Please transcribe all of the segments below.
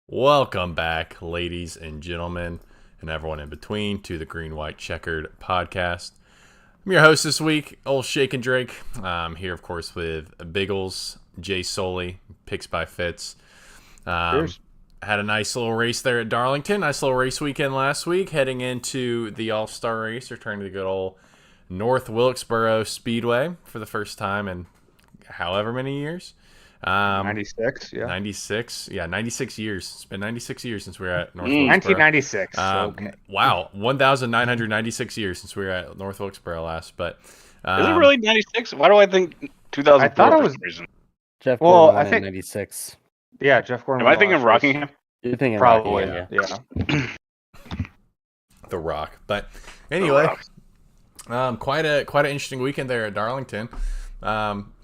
Welcome back, ladies and gentlemen, and everyone in between, to the Green White Checkered podcast. I'm your host this week, old Shake and Drake. I'm here, of course, with Biggles, Jay Soley, Picks by Fitz. Cheers. Had a nice little race there at Darlington. Nice little race weekend last week, heading into the All-Star race, returning to the good old North Wilkesboro Speedway for the first time in however many years. 96, yeah. 96. Yeah, 96 years. It's been 96 years since we were at North Wilkesboro. 1996. Okay. Wow, 1,996 years since we were at North Wilkesboro last. But Is it really 96? Why do I think 2004? I thought it for was- some reason? Jeff Well, Gordon I won think- in 96. Yeah, Jeff Gordon. Am I thinking Rockingham? You're thinking Probably, Rockingham, yeah. The Rock. But anyway, quite an interesting weekend there at Darlington.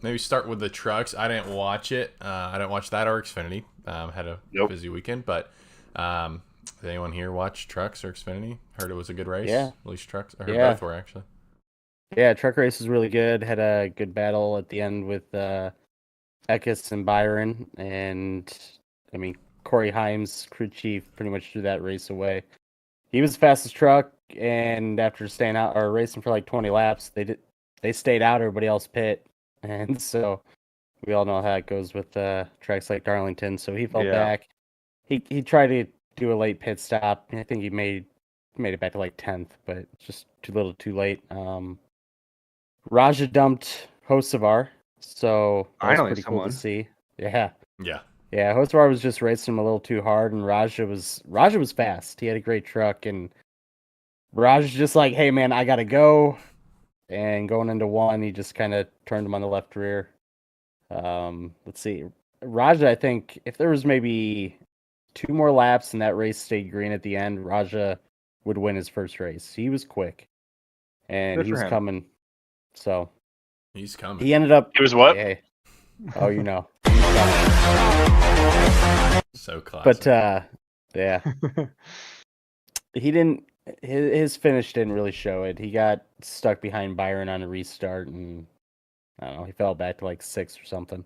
Maybe start with the trucks. I didn't watch it. I didn't watch that or Xfinity. Had a busy weekend. But did anyone here watch trucks or Xfinity? Heard it was a good race. Yeah. At least trucks. I heard Yeah. both were actually. Yeah, truck race was really good. Had a good battle at the end with Eckes and Byron. And, I mean, Corey Himes, crew chief, pretty much threw that race away. He was the fastest truck, and after staying out or racing for like 20 laps, they stayed out, everybody else pit. And so we all know how it goes with tracks like Darlington. So he fell back. He tried to do a late pit stop. I think he made it back to like 10th, but just too little too late. Raja dumped Hocevar, so that was Finally pretty cool someone. to see. Yeah. Yeah. Yeah, Hocevar was just racing him a little too hard, and Raja was fast. He had a great truck, and Raj just like, hey man, I gotta go. And going into one, he just kind of turned him on the left rear. Let's see, Raja. I think if there was maybe 2 more laps and that race stayed green at the end, Raja would win his first race. He was quick, and Good he for was him. coming. So He's coming. he ended up. He was what? Hey. Oh, you know. So classic. But yeah, he didn't. His finish didn't really show it. He got stuck behind Byron on a restart, and I don't know. He fell back to like 6th or something.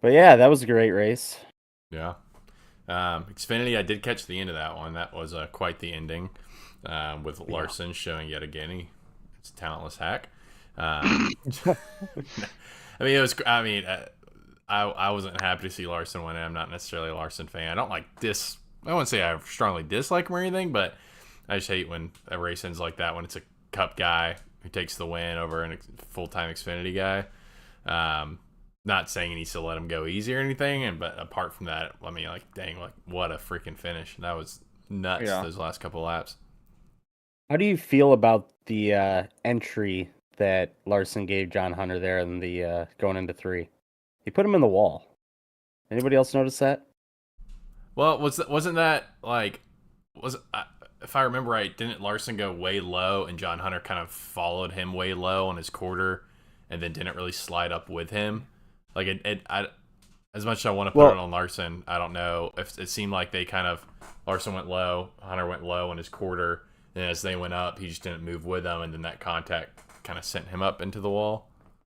But yeah, that was a great race. Yeah. Xfinity, I did catch the end of that one. That was quite the ending, with Larson showing yet again it's a talentless hack. I mean, it was. I mean, I wasn't happy to see Larson win. I'm not necessarily a Larson fan. I don't like this. I wouldn't say I strongly dislike him or anything, but I just hate when a race ends like that when it's a Cup guy who takes the win over a full-time Xfinity guy. Not saying he needs to let him go easy or anything, but apart from that, I mean, like, dang, like, what a freaking finish. That was nuts, those last couple laps. How do you feel about the entry that Larson gave John Hunter there in the going into 3? He put him in the wall. Anybody else notice that? Well, wasn't that like if I remember right, didn't Larson go way low and John Hunter kind of followed him way low on his quarter and then didn't really slide up with him? Like as much as I want to put it on Larson, I don't know if it seemed like they kind of Larson went low, Hunter went low on his quarter, and as they went up, he just didn't move with them, and then that contact kind of sent him up into the wall.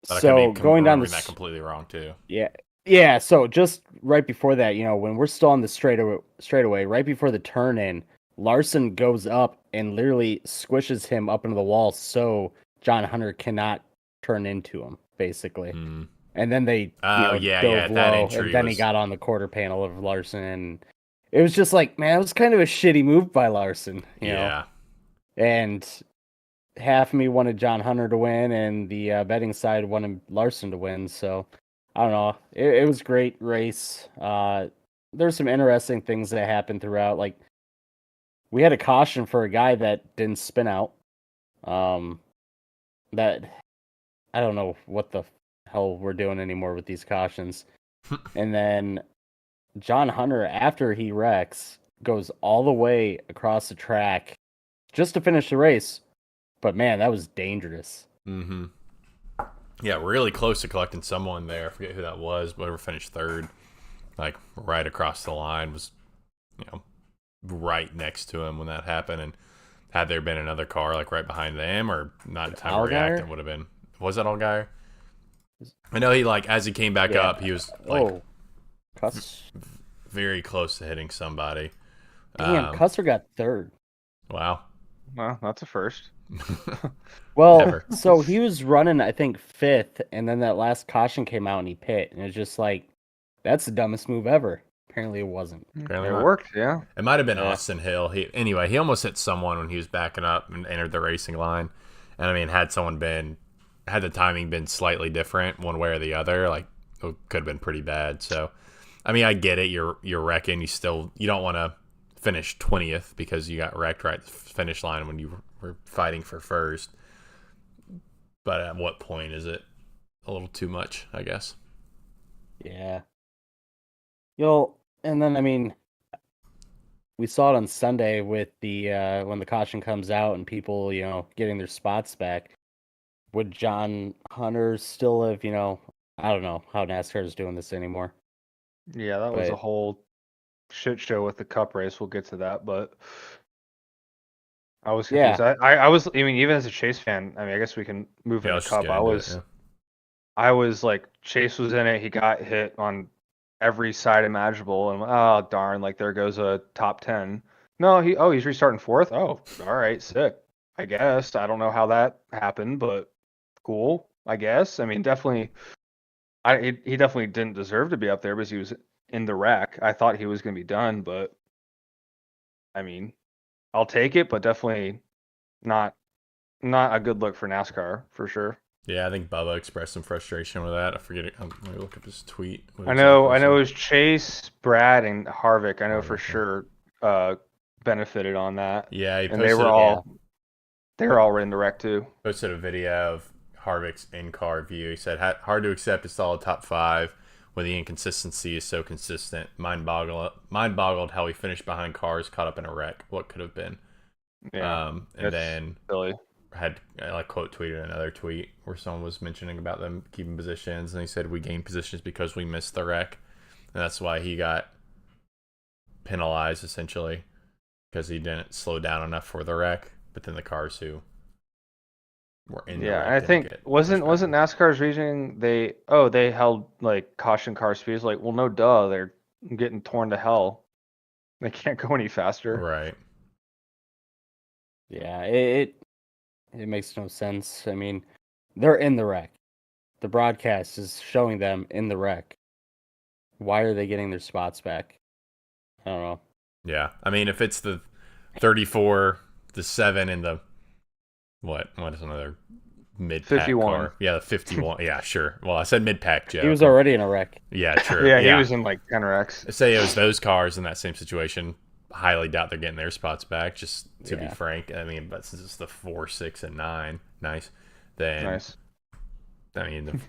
But So I could be going down remembering that completely wrong too. Yeah. So just right before that, when we're still on the straightaway, right before the turn in, Larson goes up and literally squishes him up into the wall, so John Hunter cannot turn into him, basically. Mm. And then they Oh, dove that low, entry and then he was- got on the quarter panel of Larson, and it was just like, man, it was kind of a shitty move by Larson, you know. Yeah. And half of me wanted John Hunter to win, and the betting side wanted Larson to win. So I don't know. It was a great race. There's some interesting things that happened throughout. Like, we had a caution for a guy that didn't spin out. That I don't know what the hell we're doing anymore with these cautions. And then John Hunter, after he wrecks, goes all the way across the track just to finish the race. But man, that was dangerous. Mm-hmm. Yeah, really close to collecting someone there. I forget who that was, whoever finished third. Like, right across the line was, right next to him when that happened. And had there been another car, like, right behind them or not in time to react, it would have been. Was that Allgaier? I know he, like, as he came back up, he was, like, very close to hitting somebody. Damn, Custer got third. Wow. Well, that's a first. Well, Never. so he was running, I think, fifth, and then that last caution came out and he pit, and it was just like, that's the dumbest move ever. Apparently, it wasn't. Apparently It not. worked, yeah. It might have been Yeah. Austin Hill. He almost hit someone when he was backing up and entered the racing line. And I mean, had the timing been slightly different one way or the other, like it could have been pretty bad. So, I mean, I get it. You're wrecking. You don't want to finish 20th because you got wrecked right at the finish line when you were fighting for first. But at what point is it a little too much, I guess? Yeah. And then, I mean, we saw it on Sunday with the when the caution comes out and people, getting their spots back. Would John Hunter still have, I don't know how NASCAR is doing this anymore. Yeah, that was a But- whole shit show with the Cup race. We'll get to that, but I was confused. Yeah. I was, I mean, even as a Chase fan, I mean, I guess we can move Yeah, into let's just Cup. get into it, yeah. I was like, Chase was in it. He got hit on every side imaginable, and oh darn, like there goes a top 10. No, he's restarting fourth. Oh, all right, sick. I guess I don't know how that happened, but cool. I guess. I mean, definitely. He definitely didn't deserve to be up there because he was in the wreck. I thought he was going to be done, but I mean, I'll take it, but definitely not a good look for NASCAR for sure. Yeah, I think Bubba expressed some frustration with that. I forget it. Let me look up his tweet. I know it was Chase, Brad, and Harvick. I know for sure benefited on that. Yeah, he And posted, they were all in the wreck too. posted a video of Harvick's in-car view. He said, hard to accept a solid top 5 when the inconsistency is so consistent. Mind boggled how he finished behind cars caught up in a wreck. What could have been? Yeah, And then silly. had quote tweeted another tweet where someone was mentioning about them keeping positions, and he said we gained positions because we missed the wreck, and that's why he got penalized essentially because he didn't slow down enough for the wreck. But then the cars who were in the wreck I didn't think get wasn't pushed back. NASCAR's reasoning they held like caution car speeds, like, well, no duh, they're getting torn to hell. They can't go any faster. Right. Yeah, it makes no sense. I mean, they're in the wreck. The broadcast is showing them in the wreck. Why are they getting their spots back? I don't know. Yeah, I mean, if it's the 34, the 7, and the what is another mid-pack 51. car? Yeah, the 51. Yeah, sure. Well, I said mid-pack, Joe. He was already in a wreck. Yeah, true. Yeah, he was in like 10 wrecks. Say it was those cars in that same situation. Highly doubt they're getting their spots back. Just to be frank, I mean, but since it's the 4, 6, and 9, nice. Then Nice. I mean,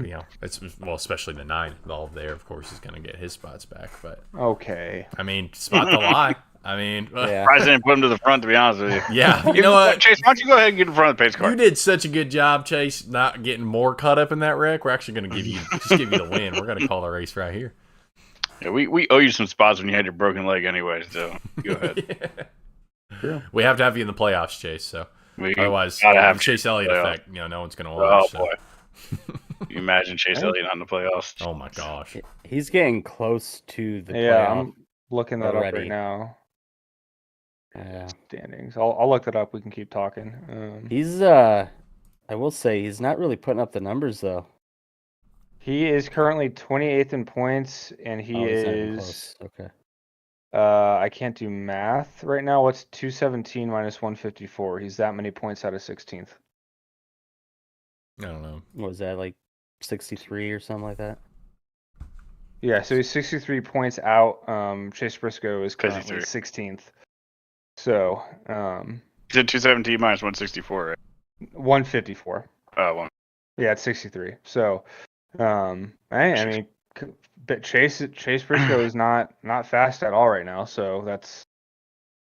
it's especially the 9 involved there. Of course, is going to get his spots back. But Okay. I mean, spot the lie. I mean, Yeah. President put him to the front, to be honest with you. yeah. You know what? Chase, why don't you go ahead and get in front of the pace car? You did such a good job, Chase, not getting more caught up in that wreck. We're actually going to give you the win. We're going to call the race right here. Yeah, we owe you some spots when you had your broken leg anyway, so go ahead. Yeah. We have to have you in the playoffs, Chase. So otherwise, gotta have Chase Elliott playoffs. effect. No one's going to Oh, watch. boy. You imagine Chase Elliott on the playoffs. Oh my gosh. He's getting close to the Yeah, playoff. I'm looking that up already. right now. Yeah. Standings. I'll look that up. We can keep talking. He's I will say he's not really putting up the numbers though. He is currently 28th in points, and he Oh, he's not even is. close. Okay. I can't do math right now. What's 217 minus 154? He's that many points out of 16th. I don't know. What was that, like 63 or something like that? Yeah, so he's 63 points out. Chase Briscoe is currently 53. 16th. So, He did 217 minus 164, right? 154. One. Yeah, it's 63. So, I mean, but Chase Briscoe is not fast at all right now. So that's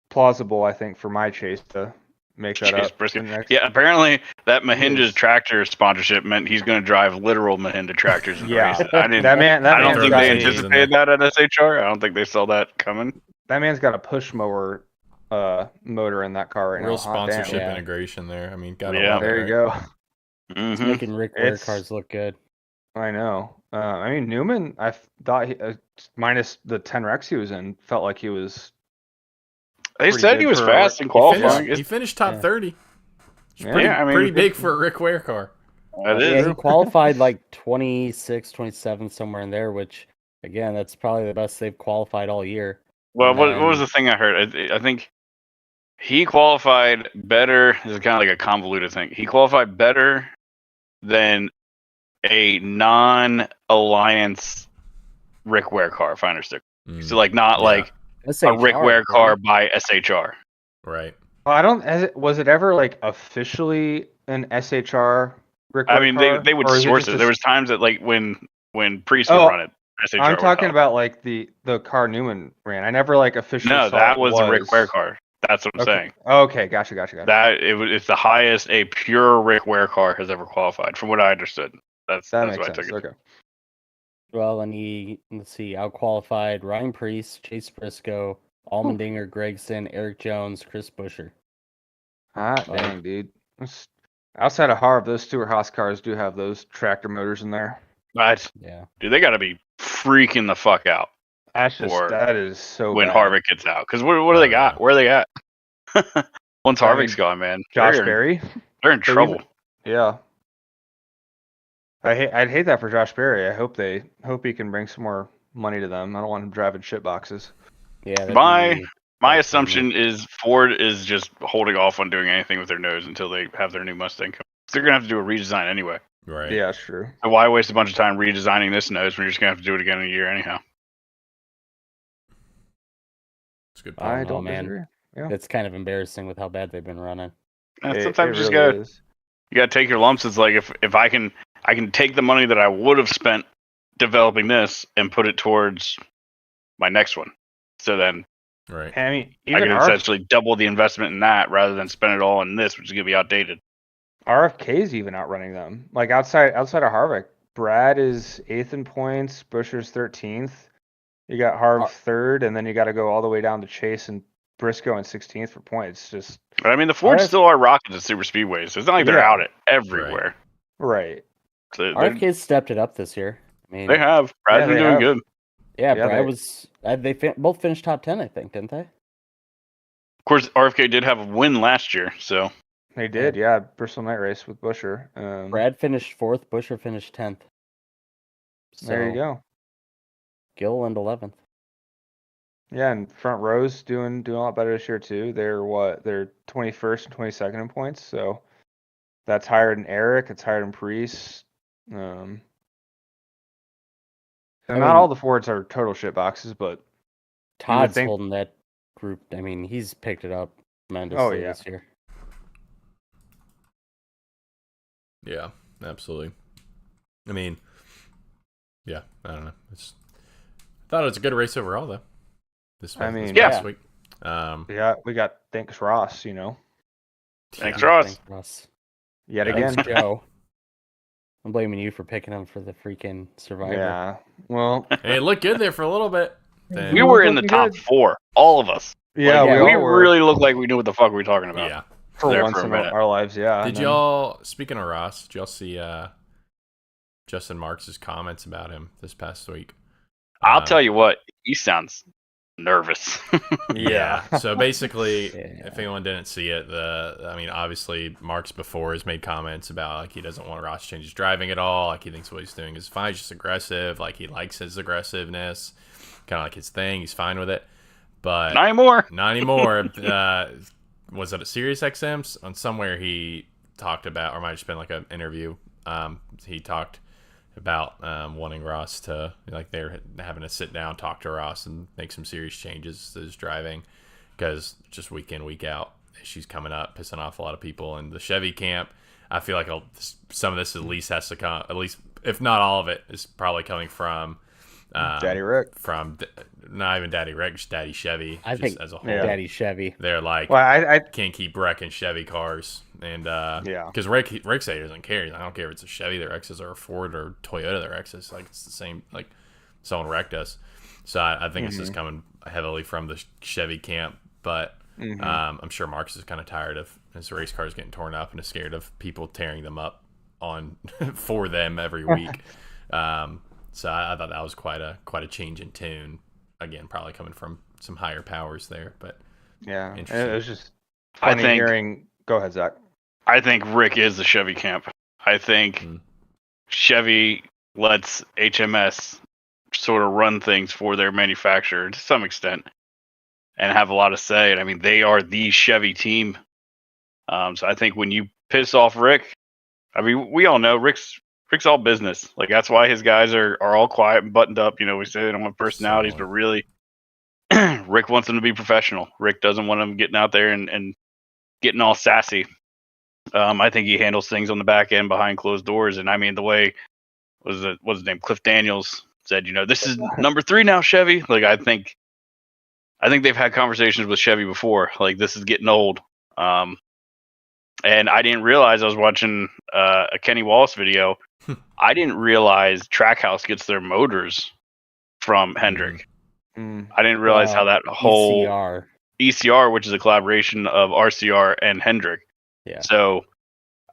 plausible, I think, for my Chase to make that Chase up. Briscoe. for the next- Yeah, apparently that Mahindra's Yes. tractor sponsorship meant he's going to drive literal Mahindra tractors in the Yeah. race. I didn't. That man. I don't man's think got they a- anticipated that at SHR. I don't think they saw that coming. That man's got a push mower motor in that car right Real now. Hot damn. sponsorship Yeah. integration there. I mean, gotta Yeah. love it, There you right? go. He's Mhm. making Rick Ware It's- cars look good. I know. I mean, Newman, I thought minus the 10 wrecks he was in, felt like he was. They pretty said good he was for fast in He qualifying. finished, he finished top Yeah. 30. It's Yeah. pretty, Yeah, I mean, pretty good- big for a Rick Ware car. That Yeah, is. he qualified like 26, 27, somewhere in there, which, again, that's probably the best they've qualified all year. Well, And what was then- the thing I heard? I think he qualified better. This is kind of like a convoluted thing. He qualified better than a non-alliance Rick Ware car, if I understood. So, like, not Yeah. like a Rick SHR, Ware didn't car he? by SHR. Right. Well, I don't. Was it ever like officially an SHR Rick I Ware mean, car? they would Or is source just it. a There was times that, like, when Priest would Oh, run it, SHR I'm would talking help. about like the car Newman ran. I never like officially No, saw that it was a Rick Ware car. That's what I'm Okay. saying. Okay, gotcha. It's the highest a pure Rick Ware car has ever qualified, from what I understood. That's That what makes I took sense. it. Okay. Well, and let's see, outqualified Ryan Priest, Chase Briscoe, Allmendinger, Gregson, Eric Jones, Chris Buescher. Hot Like- dang, dude. Outside of Harv, those Stewart Haas cars do have those tractor motors in there. But Yeah. dude, they got to be freaking the fuck out Or That is so when bad. Harvick gets out. Because what do they Oh, got? yeah. Where are they at? Once I Harvick's mean, gone, man, Josh they're, Berry. they're in They trouble. even- Yeah. I'd hate that for Josh Berry. I hope he can bring some more money to them. I don't want him driving shit boxes. Yeah. that'd My be- My That's assumption is Ford is just holding off on doing anything with their nose until they have their new Mustang come. They're gonna have to do a redesign anyway. Right. Yeah, that's true. So why waste a bunch of time redesigning this nose when you're just gonna have to do it again in a year anyhow? It's a good I point. don't man. disagree. Yeah. It's kind of embarrassing with how bad they've been running. And It sometimes you just really gotta is. you gotta take your lumps. It's like if I can take the money that I would have spent developing this and put it towards my next one. So then Right. I mean, I even can essentially double the investment in that rather than spend it all in this, which is gonna be outdated. RFK's even outrunning them. Like outside of Harvick, Brad is 8th in points, Buescher's 13th. You got Harv 3rd, and then you got to go all the way down to Chase and Briscoe in 16th for points. Just But I mean, the Fords RF still are rockets at super speedways, so it's not like they're Yeah. out at everywhere. right. So RFK's stepped it up this year. I mean, they have. Brad's been they doing have. good. yeah, Yeah, Brad they- was. They both finished top 10, I think, didn't they? Of course, RFK did have a win last year, so They did, yeah. Bristol Night Race with Buescher. Brad finished 4th, Buescher finished 10th. There you go. Gilliland 11th. Yeah, and front rows doing a lot better this year too. They're 21st and 22nd in points, so that's higher than Eric. It's higher than Priest. So I not mean- all the Fords are total shit boxes, but Todd's think- holding that group. I mean, he's picked it up tremendously yeah. this year. Yeah, absolutely. I mean, yeah, I don't know. I thought it was a good race overall, though. This mean, past yeah. week. yeah, we got thanks Ross, thanks, yeah. Ross. Thanks, Russ. yet Yeah. again. Thanks, Joe. I'm blaming you for picking him for the freaking Survivor. Yeah. Well, Hey, it looked good there for a little bit. Then, We were in the looking top good. 4, all of us. yeah, yeah, we all were really looked like we knew what the fuck we were talking about. yeah. for there once for a in minute. our lives. Yeah. Did and then- y'all, speaking of Ross, did y'all see Justin Marks' comments about him this past week? I'll tell you what, he sounds nervous. Yeah. So basically, Yeah. if anyone didn't see it, obviously Marks before has made comments about like he doesn't want Ross to change his driving at all. Like he thinks what he's doing is fine, he's just aggressive. Like he likes his aggressiveness, kind of like his thing. He's fine with it, but Not anymore. not anymore. Was it a Sirius XM on somewhere he talked about, or might have just been like an interview? He talked about wanting Ross to, like, they're having to sit down, talk to Ross, and make some serious changes to his driving because just week in, week out, issues coming up, pissing off a lot of people. And the Chevy camp, I feel like some of this at least has to come, at least if not all of it, is probably coming from Daddy Rick. from not even Daddy Rick, just Daddy Chevy, I just think as a whole. Yeah. Daddy Chevy. They're like, Well, I can't keep wrecking Chevy cars, and Yeah. because Rick said he doesn't care. I don't care if it's a Chevy their X's or a Ford or Toyota their X's. Like it's the same. Like someone wrecked us. So I think it's just coming heavily from the Chevy camp. But I'm sure Marcus is kind of tired of his race cars getting torn up and is scared of people tearing them up on for them every week. So I thought that was quite a change in tune. Again, probably coming from some higher powers there, but Yeah, it interesting. was just I funny think- hearing. Go ahead, Zach. I think Rick is the Chevy camp. I think Chevy lets HMS sort of run things for their manufacturer to some extent and have a lot of say. And I mean, they are the Chevy team. So I think when you piss off Rick, I mean, we all know Rick's all business. Like, that's why his guys are all quiet and buttoned up. You know, we say they don't have personalities, but really, Rick wants them to be professional. Rick doesn't want them getting out there and getting all sassy. I think he handles things on the back end behind closed doors. And I mean, the way what's his name? Cliff Daniels said, you know, this is number 3 now, Chevy. Like, I think they've had conversations with Chevy before. Like, this is getting old. And I didn't realize, I was watching a Kenny Wallace video. I didn't realize Trackhouse gets their motors from Hendrick. I didn't realize how that whole ECR, which is a collaboration of RCR and Hendrick. Yeah. So,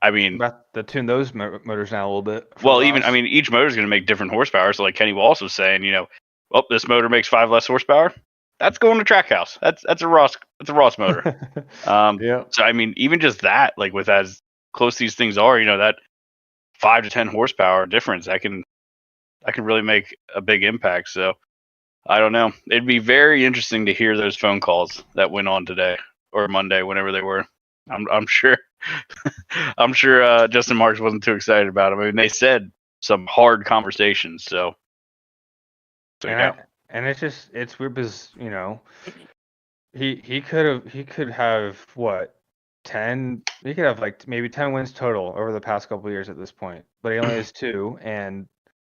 I mean, About to tune those motors down a little bit. well, even I mean, each motor is going to make different horsepower. So, like Kenny Wallace was saying, you know, oh, this motor makes 5 less horsepower. That's going to Trackhouse. That's a Ross motor. Yeah. So I mean, even just that, like, with as close these things are, you know, that 5 to 10 horsepower difference, that can really make a big impact. So I don't know. It'd be very interesting to hear those phone calls that went on today or Monday, whenever they were. I'm sure Justin Marks wasn't too excited about it. I mean, they said some hard conversations. So yeah. And it's weird because, you know, he could have what 10, he could have like maybe 10 wins total over the past couple of years at this point, but he only has 2, and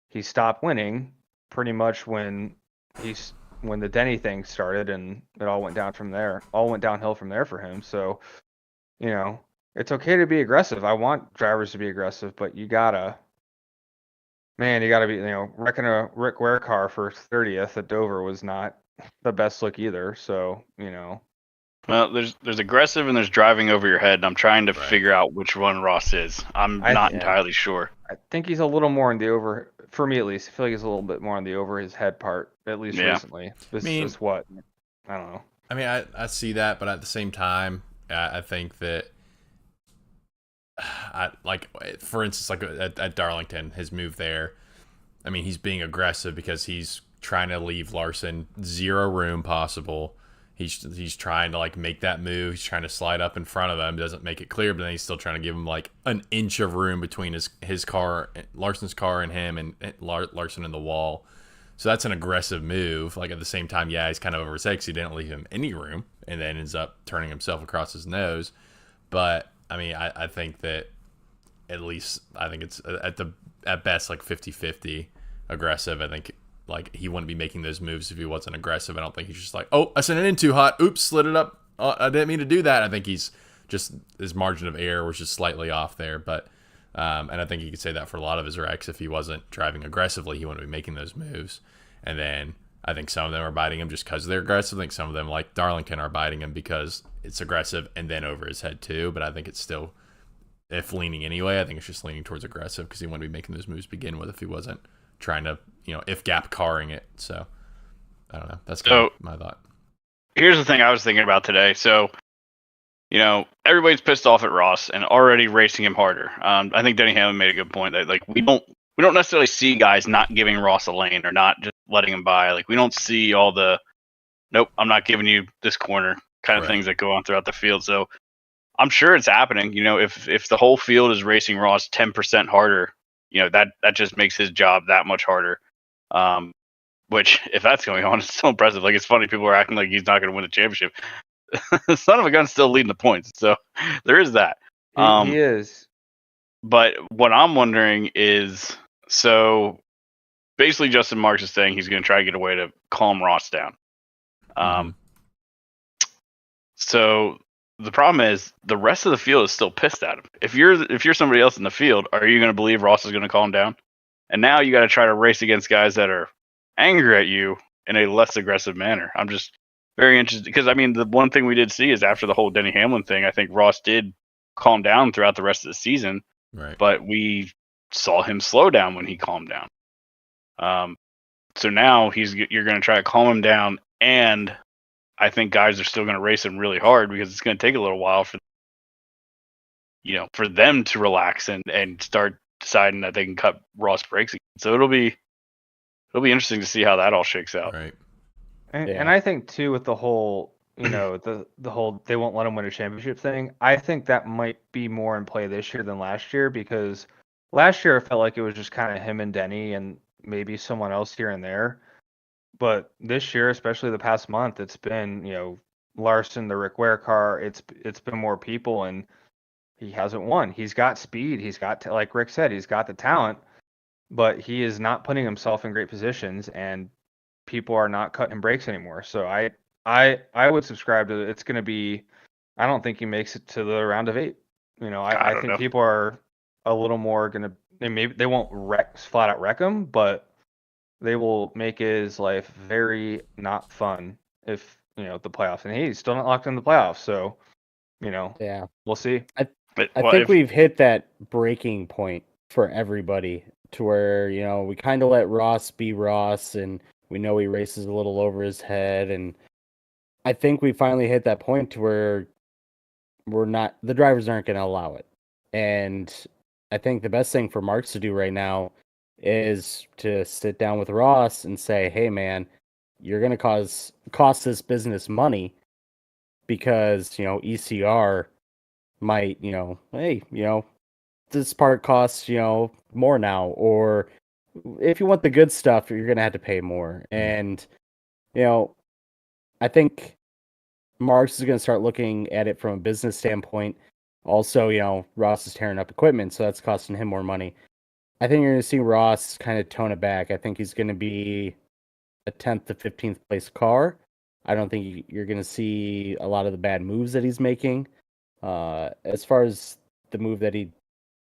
he stopped winning pretty much when the Denny thing started, and it all went downhill from there for him. So, you know, it's okay to be aggressive. I want drivers to be aggressive, but you gotta be, you know, wrecking a Rick Ware car for 30th at Dover was not the best look either. So, you know. Well, there's aggressive and there's driving over your head, and I'm trying to figure out which one Ross is. I'm not entirely sure. I think he's a little more on the over, for me at least. I feel like he's a little bit more on the over his head part, at least recently. This is what, I don't know. I mean, I see that, but at the same time, I think that, for instance, like at Darlington, his move there, I mean, he's being aggressive because he's trying to leave Larson 0 room possible. He's trying to like make that move. He's trying to slide up in front of him. Doesn't make it clear, but then he's still trying to give him like an inch of room between his car, Larson's car, and him, and Larson and the wall. So that's an aggressive move. Like, at the same time, yeah, he's kind of over his head because he didn't leave him any room, and then ends up turning himself across his nose. But I mean, I think that at least, I think it's at best like 50-50 aggressive. I think like he wouldn't be making those moves if he wasn't aggressive. I don't think he's just like, oh, I sent it in too hot. Oops, slid it up. I didn't mean to do that. I think he's just, his margin of error was just slightly off there. But and I think you could say that for a lot of his wrecks. If he wasn't driving aggressively, he wouldn't be making those moves. And then I think some of them are biting him just because they're aggressive. I think some of them, like Darlington, are biting him because it's aggressive and then over his head too. But I think it's still, if leaning anyway, I think it's just leaning towards aggressive because he wouldn't be making those moves to begin with if he wasn't trying to, you know, if gap carring it. So I don't know. That's kind of my thought. Here's the thing I was thinking about today. So, you know, everybody's pissed off at Ross and already racing him harder. I think Denny Hamlin made a good point that, like, we don't necessarily see guys not giving Ross a lane or not just letting him by. Like, we don't see all the, nope, I'm not giving you this corner kind of things that go on throughout the field. So I'm sure it's happening. You know, if the whole field is racing Ross 10% harder, you know, that just makes his job that much harder. Which, if that's going on, it's so impressive. Like, it's funny, people are acting like he's not going to win the championship. Son of a gun's still leading the points, so there is that. He is. But what I'm wondering is, so basically Justin Marks is saying he's going to try to get a way to calm Ross down. So the problem is the rest of the field is still pissed at him. If you're somebody else in the field, are you going to believe Ross is going to calm down? And now you got to try to race against guys that are angry at you in a less aggressive manner. I'm just very interested because, I mean, the one thing we did see is after the whole Denny Hamlin thing, I think Ross did calm down throughout the rest of the season. Right. But we saw him slow down when he calmed down. So now you're going to try to calm him down, and I think guys are still going to race him really hard because it's going to take a little while for them to relax and start deciding that they can cut Ross brakes again. So it'll be interesting to see how that all shakes out. Right. And I think too, with the whole, the whole they won't let him win a championship thing, I think that might be more in play this year than last year, because last year it felt like it was just kind of him and Denny and maybe someone else here and there. But this year, especially the past month, it's been, Larson, the Rick Ware car. It's been more people, and he hasn't won. He's got speed. He's got, like Rick said, he's got the talent, but he is not putting himself in great positions, and people are not cutting brakes anymore. So I would subscribe to it's going to be. I don't think he makes it to the round of 8. I think people are a little more going to. They won't flat out wreck him, but they will make his life very not fun if the playoffs. And he's still not locked in the playoffs, so Yeah. we'll see. I think we've hit that breaking point for everybody, to where we kind of let Ross be Ross, and we know he races a little over his head, and I think we finally hit that point to where the drivers aren't going to allow it. And I think the best thing for Marks to do right now is to sit down with Ross and say, hey man, you're going to cost this business money, because ECR might this part costs more now, or if you want the good stuff, you're going to have to pay more. And I think Marks is going to start looking at it from a business standpoint. Also, Ross is tearing up equipment, so that's costing him more money. I think you're going to see Ross kind of tone it back. I think he's going to be a 10th to 15th place car. I don't think you're going to see a lot of the bad moves that he's making. As far as the move that he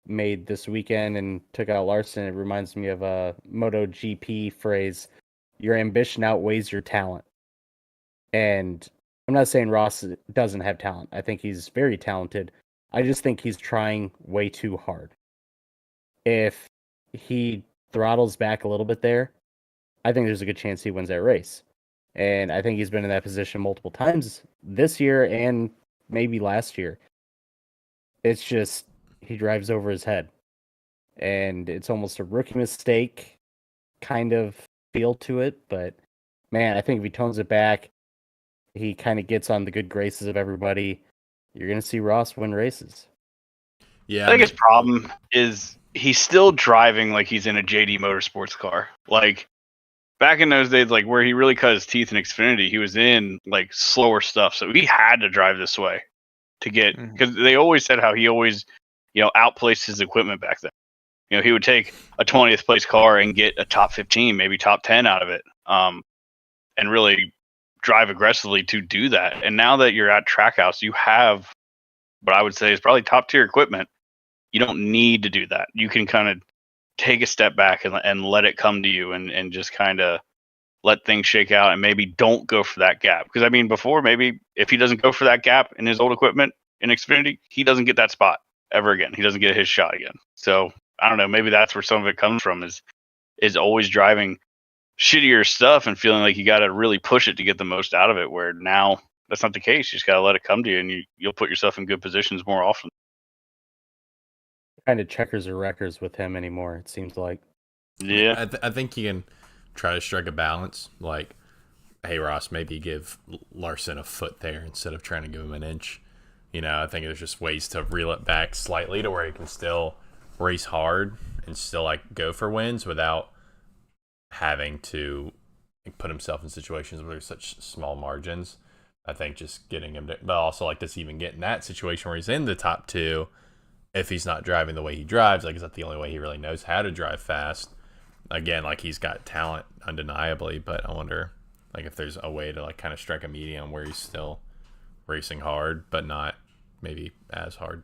made this weekend and took out Larson, it reminds me of a MotoGP phrase: your ambition outweighs your talent. And I'm not saying Ross doesn't have talent. I think he's very talented. I just think he's trying way too hard. If he throttles back a little bit there, I think there's a good chance he wins that race. And I think he's been in that position multiple times this year and maybe last year. It's just he drives over his head. And it's almost a rookie mistake kind of feel to it. But, man, I think if he tones it back, he kind of gets on the good graces of everybody, you're going to see Ross win races. Yeah, I think his problem is he's still driving like he's in a JD Motorsports car. Like, back in those days, like, where he really cut his teeth in Xfinity, he was in, like, slower stuff. So he had to drive this way to get, because they always said how he always, outplaced his equipment back then. He would take a 20th place car and get a top 15, maybe top 10 out of it, and really drive aggressively to do that. And now that you're at Trackhouse, you have what I would say is probably top tier equipment. You don't need to do that. You can kind of take a step back and let it come to you, and just kind of let things shake out, and maybe don't go for that gap. Because, I mean, before, maybe if he doesn't go for that gap in his old equipment in Xfinity, he doesn't get that spot ever again. He doesn't get his shot again. So I don't know. Maybe that's where some of it comes from, is always driving shittier stuff and feeling like you got to really push it to get the most out of it, where now that's not the case. You just got to let it come to you, and you'll put yourself in good positions more often. Kind of checkers or wreckers with him anymore, it seems like. Yeah. I think you can try to strike a balance. Like, hey, Ross, maybe give Larson a foot there instead of trying to give him an inch. I think there's just ways to reel it back slightly to where he can still race hard and still, like, go for wins without having to put himself in situations where there's such small margins. I think just getting him to, but also, like, does he even get in that situation where he's in the top 2 if he's not driving the way he drives? Like, is that the only way he really knows how to drive fast? Again, like, he's got talent undeniably, but I wonder, like, if there's a way to, like, kind of strike a medium where he's still racing hard but not maybe as hard.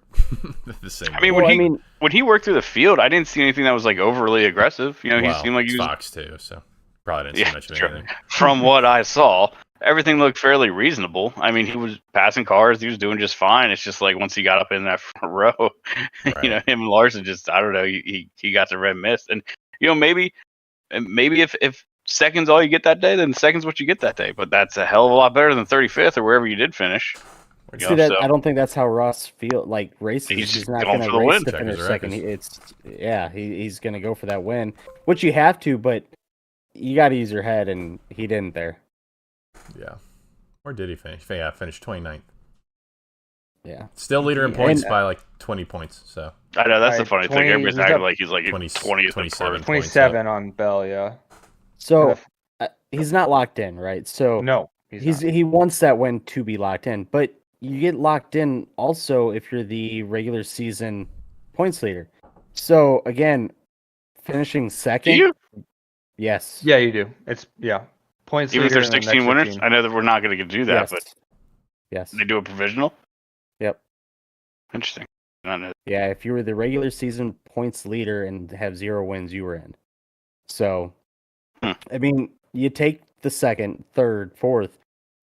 The same. I mean, when he worked through the field, I didn't see anything that was, like, overly aggressive. He seemed like he was Fox too, so probably didn't see much of anything. From what I saw, everything looked fairly reasonable. I mean, he was passing cars, he was doing just fine. It's just like once he got up in that front row, right. Him and Larson just, I don't know, he got the red mist. And maybe And maybe if second's all you get that day, then second's what you get that day. But that's a hell of a lot better than 35th or wherever you did finish. See that? I don't think that's how Ross races. He's not going going for to the race win. to finish second. He's going to go for that win, which you have to, but you got to use your head, and he didn't there. Yeah. Where did he finish? Yeah, finished 29th. Yeah. Still leader in points by like 20 points. So I know that's the funny thing. Everybody's acting like he's like 27 27 on Bell, yeah. So he's not locked in, right? So no, he wants that win to be locked in, but you get locked in also if you're the regular season points leader. So again, finishing second. Do you? Yes. Yeah, you do. It's points even if leader there's 16 winners. 15. I know that we're not going to do that, Yes. but Yes. they do a provisional. Yep. Interesting. I don't know. Yeah, if you were the regular season points leader and have 0 wins, you were in. So, I mean, you take the second, third, fourth.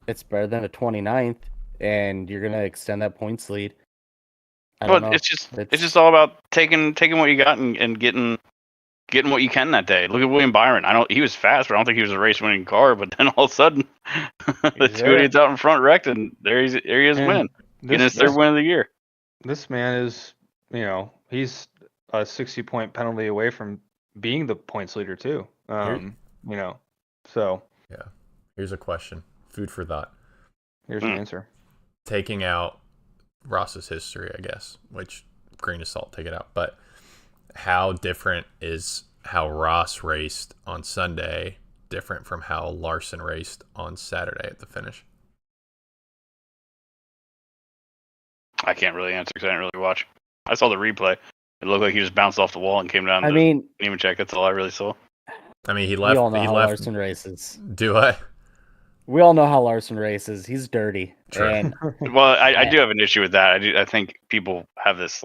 It's better than a 29th, and you're gonna extend that points lead. I don't know. It's just all about taking what you got and getting what you can that day. Look at William Byron. He was fast, but I don't think he was a race winning car. But then all of a sudden, the two idiots out in front wrecked, and there he is winning. Getting his third win of the year. This man is, he's a 60-point penalty away from being the points leader too. So yeah. Here's a question. Food for thought. Here's the answer. Taking out Ross's history, I guess, which grain of salt, take it out. But how different is how Ross raced on Sunday different from how Larson raced on Saturday at the finish? I can't really answer because I didn't really watch. I saw the replay. It looked like he just bounced off the wall and came down. Didn't even check. That's all I really saw. I mean, he left. We all know how Larson races. Do I? We all know how Larson races. He's dirty. True. And well, I do have an issue with that. I think people have this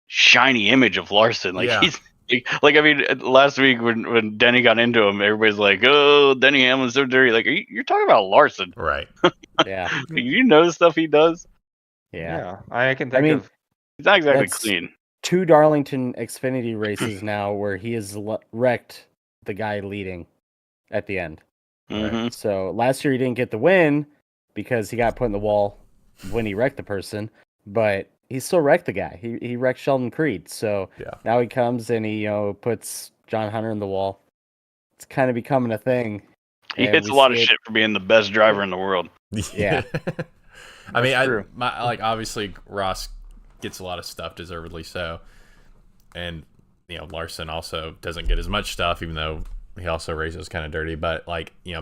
shiny image of Larson. He's last week when Denny got into him, everybody's like, "Oh, Denny Hamlin's so dirty." Like, you're talking about Larson, right? Yeah. You know the stuff he does. Yeah. I can think of. He's not exactly clean. 2 Darlington Xfinity races now where he has wrecked the guy leading at the end. Mm-hmm. Right? So last year he didn't get the win because he got put in the wall when he wrecked the person, but he still wrecked the guy. He wrecked Sheldon Creed. So now he comes and he puts John Hunter in the wall. It's kind of becoming a thing. He hits a lot of shit for being the best driver in the world. Yeah. I mean, obviously Ross gets a lot of stuff, deservedly so, and Larson also doesn't get as much stuff, even though he also races kind of dirty. But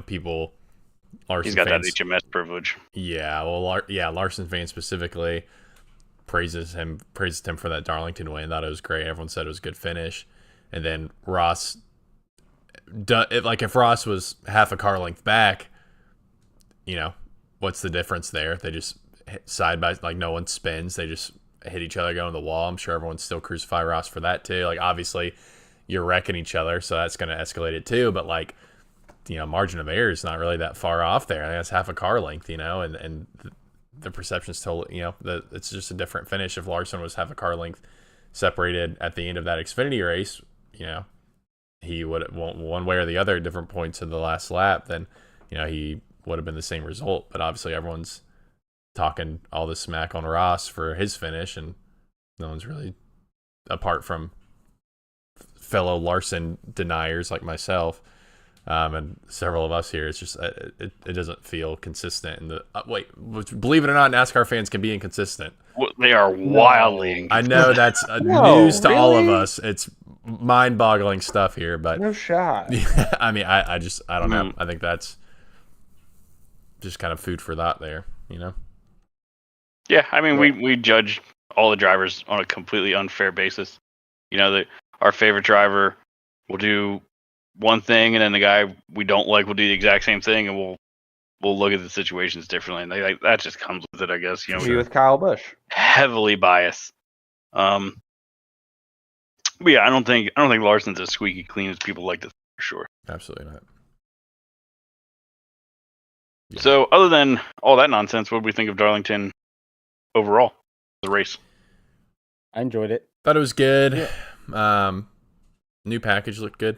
people, Larson he's got fans, that HMS privilege. Yeah, well, Larson fans specifically praised him for that Darlington win. Thought it was great. Everyone said it was a good finish, and then Ross, if Ross was half a car length back, what's the difference there? They just side by, no one spins. They just hit each other going to the wall. I'm sure everyone still crucify Ross for that too. Obviously you're wrecking each other, so that's going to escalate it too. But margin of error is not really that far off there. I think that's half a car length, and the perception is totally, it's just a different finish. If Larson was half a car length separated at the end of that Xfinity race, he would one way or the other, different points in the last lap, then he would have been the same result. But obviously everyone's talking all this smack on Ross for his finish, and no one's really, apart from fellow Larson deniers like myself and several of us here, it's just it doesn't feel consistent. And believe it or not, NASCAR fans can be inconsistent. They are wildly inconsistent. I know that's news to all of us. It's mind-boggling stuff here, but no shot. I mean, I don't know. I think that's just kind of food for thought there, Yeah, I mean, we judge all the drivers on a completely unfair basis. Our favorite driver will do one thing, and then the guy we don't like will do the exact same thing, and we'll look at the situations differently. And that just comes with it, I guess. With Kyle Busch, heavily biased. But yeah, I don't think Larson's as squeaky clean as people like to think, for sure. Absolutely not. Yeah. So, other than all that nonsense, what did we think of Darlington overall, the race? I enjoyed it. Thought it was good. Yeah. New package looked good.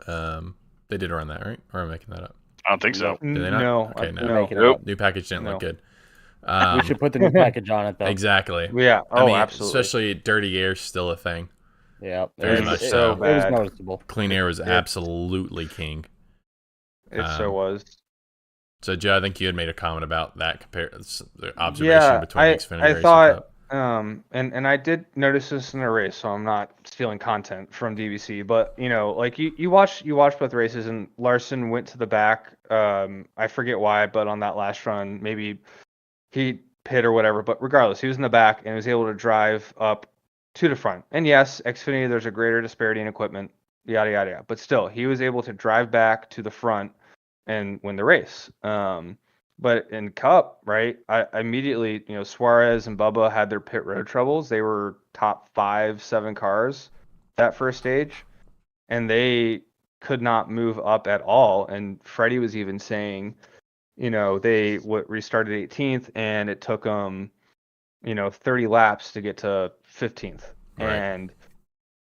They did run that, right? Or am I making that up? I don't think so. Did they not? No. Okay, no. No. Making it Nope. up. New package didn't look No. good. We should put the new package on it though. Exactly. Yeah. I Oh, mean, absolutely. especially dirty air is still a thing. Yeah, Very much so. It was bad. noticeable. Clean air was Yeah. absolutely king. It so was. So, Joe, I think you had made a comment about that the observation between the Xfinity I race thought, and Cup. and I did notice this in a race, so I'm not stealing content from DVC, but like you watch both races, and Larson went to the back. I forget why, but on that last run, maybe he pit or whatever, but regardless, he was in the back and was able to drive up to the front. And yes, Xfinity, there's a greater disparity in equipment, yada yada yada, but still, he was able to drive back to the front and win the race. But in Cup, right, I immediately, Suarez and Bubba had their pit road troubles. They were top 5-7 cars that first stage, and they could not move up at all. And Freddie was even saying, they restarted 18th, and it took them, 30 laps to get to 15th. Right. And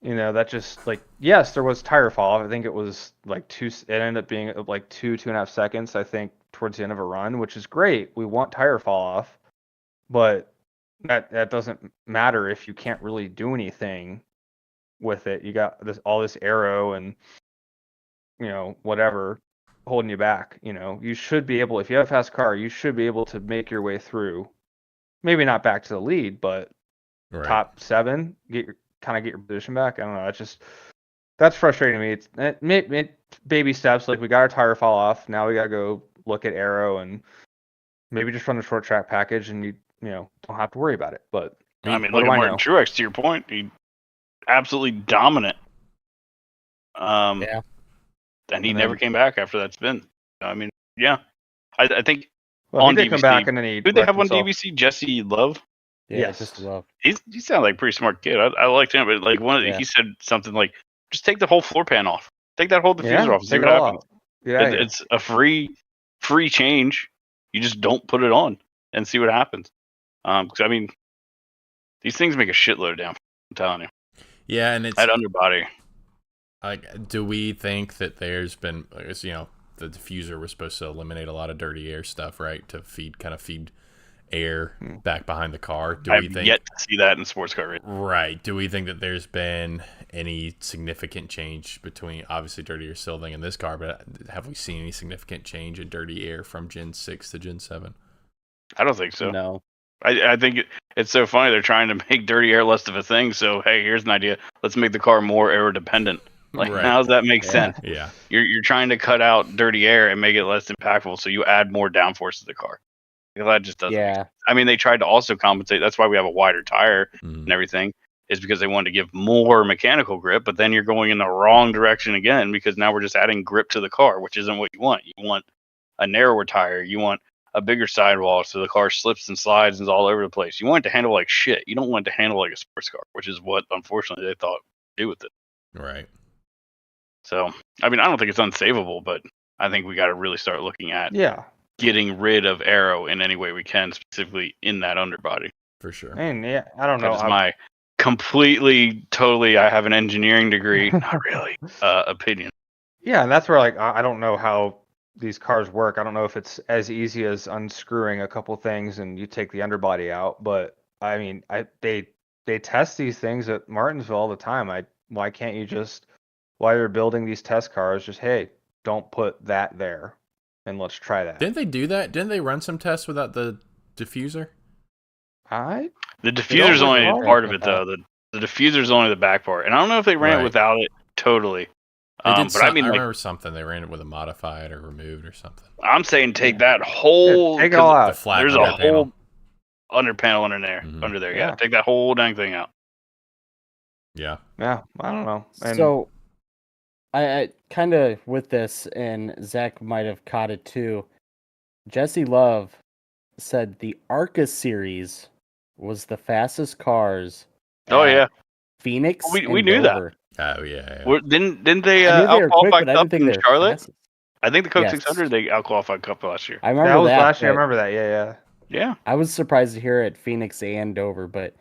that just like, yes, there was tire fall off. I think it was like it ended up being like 2.5 seconds, I think, towards the end of a run, which is great. We want tire fall off, but that doesn't matter if you can't really do anything with it. You got all this aero and whatever holding you back. You should be able, if you have a fast car, you should be able to make your way through. Maybe not back to the lead, but top 7, get your position back. I don't know. That's frustrating to me. It's baby steps. Like, we got our tire fall off. Now we got to go look at aero and maybe just run a short track package, and you don't have to worry about it. But I mean, look at Martin Truex. To your point, he absolutely dominant. Yeah. And he never came back after that spin. I mean, yeah. I think well, on he did DVC, come back, and then he who they have on himself. DVC? Jesse Love. Yeah, Yes. just love. He sounded like a pretty smart kid. I liked him, but like he said something like, just take the whole floor pan off, take that whole diffuser off, and see what happens. Yeah, It's a free change. You just don't put it on and see what happens. Because I mean, these things make a shitload down. I'm telling you. Yeah, and it's that underbody. Like, do we think that there's been, the diffuser was supposed to eliminate a lot of dirty air stuff, right? To feed air back behind the car. I've yet to see that in sports car racing. Right. Do we think that there's been any significant change between, obviously dirty air still thing in this car, but have we seen any significant change in dirty air from Gen 6 to Gen 7? I don't think so. No. I think it's so funny. They're trying to make dirty air less of a thing. So, hey, here's an idea. Let's make the car more aero dependent. Like, how does that make sense? Yeah. You're trying to cut out dirty air and make it less impactful, so you add more downforce to the car. That just doesn't. Yeah. I mean, they tried to also compensate. That's why we have a wider tire and everything, is because they wanted to give more mechanical grip. But then you're going in the wrong direction again, because now we're just adding grip to the car, which isn't what you want. You want a narrower tire. You want a bigger sidewall so the car slips and slides and is all over the place. You want it to handle like shit. You don't want it to handle like a sports car, which is what, unfortunately, they thought to do with it. Right. So, I mean, I don't think it's unsavable, but I think we got to really start looking at getting rid of aero in any way we can, specifically in that underbody. For sure. And I don't know. That is my totally, I have an engineering degree, not really, opinion. Yeah, and that's where, like, I don't know how these cars work. I don't know if it's as easy as unscrewing a couple things and you take the underbody out, but I mean, they test these things at Martinsville all the time. Why can't you just, while you're building these test cars, just, hey, don't put that there and let's try that. Didn't they do that? Didn't they run some tests without the diffuser? The diffuser's only part of it, though. The diffuser's only the back part, and I don't know if they ran it without it totally. But I mean, I remember something. They ran it with a modified or removed or something. I'm saying take that whole. Take it all out. There's a whole under panel under there. Under there, yeah. Take that whole dang thing out. Yeah. Yeah, I don't know. And so, I kind of with this, and Zach might have caught it too. Jesse Love said the ARCA series was the fastest cars. Oh yeah, Phoenix. We knew Dover. that. Oh yeah. Didn't they out-qualify Cup in Charlotte? I think the Coke 600 they out-qualified Cup last year. I remember that was that, last year. I remember that. Yeah. Yeah. I was surprised to hear it Phoenix and Dover, but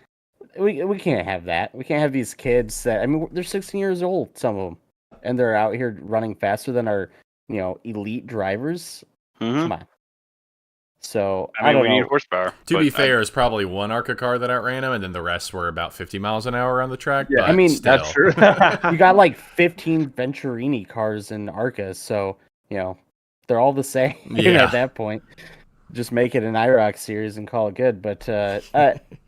we can't have that. We can't have these kids that, I mean, they're 16 years old, some of them, and they're out here running faster than our, elite drivers. Mhm. Come on. So I mean, don't we know. need horsepower. To be fair, it's probably one ARCA car that outran him, and then the rest were about 50 miles an hour on the track. Yeah, but I mean, still. That's true. You got like 15 Venturini cars in ARCA, so they're all the same Yeah. at that point. Just make it an IROC series and call it good. But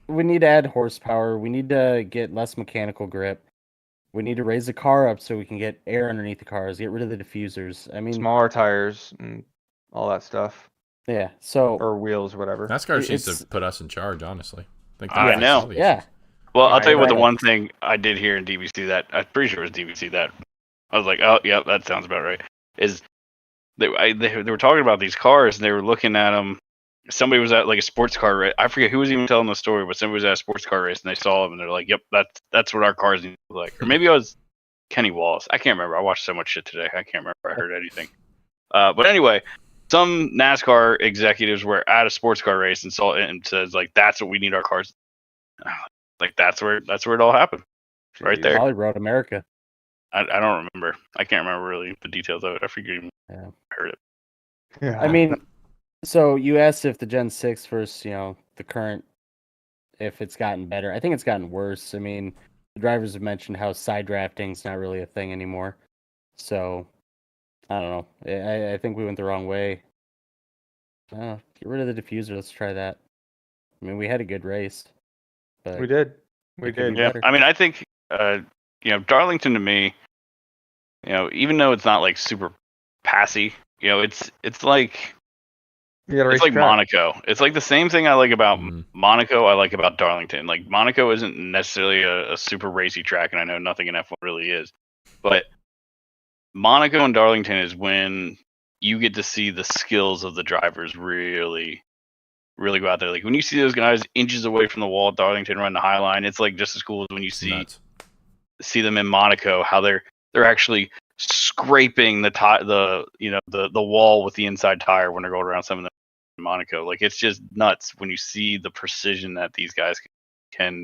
we need to add horsepower. We need to get less mechanical grip. We need to raise the car up so we can get air underneath the cars, get rid of the diffusers. I mean, Smaller tires and all that stuff, yeah. So or wheels, or whatever. NASCAR needs it's- to put us in charge, honestly. I know. all these yeah, things. Well, I'll Yeah, tell you what. The right. one thing I did hear in DVC that I'm pretty sure it was DVC that I was like, oh, yeah, that sounds about right. Is they were talking about these cars and they were looking at them. Somebody was at like a sports car race. I forget who was even telling the story, but somebody was at a sports car race and they saw them and they're like, yep, that's what our cars need to look like. Or maybe it was Kenny Wallace. I can't remember. I watched so much shit today. I can't remember if I heard anything. But anyway, some NASCAR executives were at a sports car race and saw it and says like, that's what we need our cars. Like that's where it all happened. Right there. Probably Road America. I don't remember. I can't remember really the details of it. I forget I heard it. Yeah. I mean, so you asked if the Gen 6 versus, the current, if it's gotten better. I think it's gotten worse. I mean, the drivers have mentioned how side drafting's not really a thing anymore. So, I don't know. I think we went the wrong way. Get rid of the diffuser. Let's try that. I mean, we had a good race. But we did. We it could did. be Yeah, better. I mean, I think Darlington to me, even though it's not like super passy, it's like You gotta it's race like track. Monaco. It's like the same thing I like about Mhm. Monaco. I like about Darlington. Like Monaco isn't necessarily a super racy track, and I know nothing in F1 really is, but Monaco and Darlington is when you get to see the skills of the drivers really go out there. Like when you see those guys inches away from the wall at Darlington run the high line, it's like just as cool as when you It's see nuts. them in Monaco, how they're actually scraping the wall with the inside tire when they're going around some of them in Monaco. Like it's just nuts when you see the precision that these guys can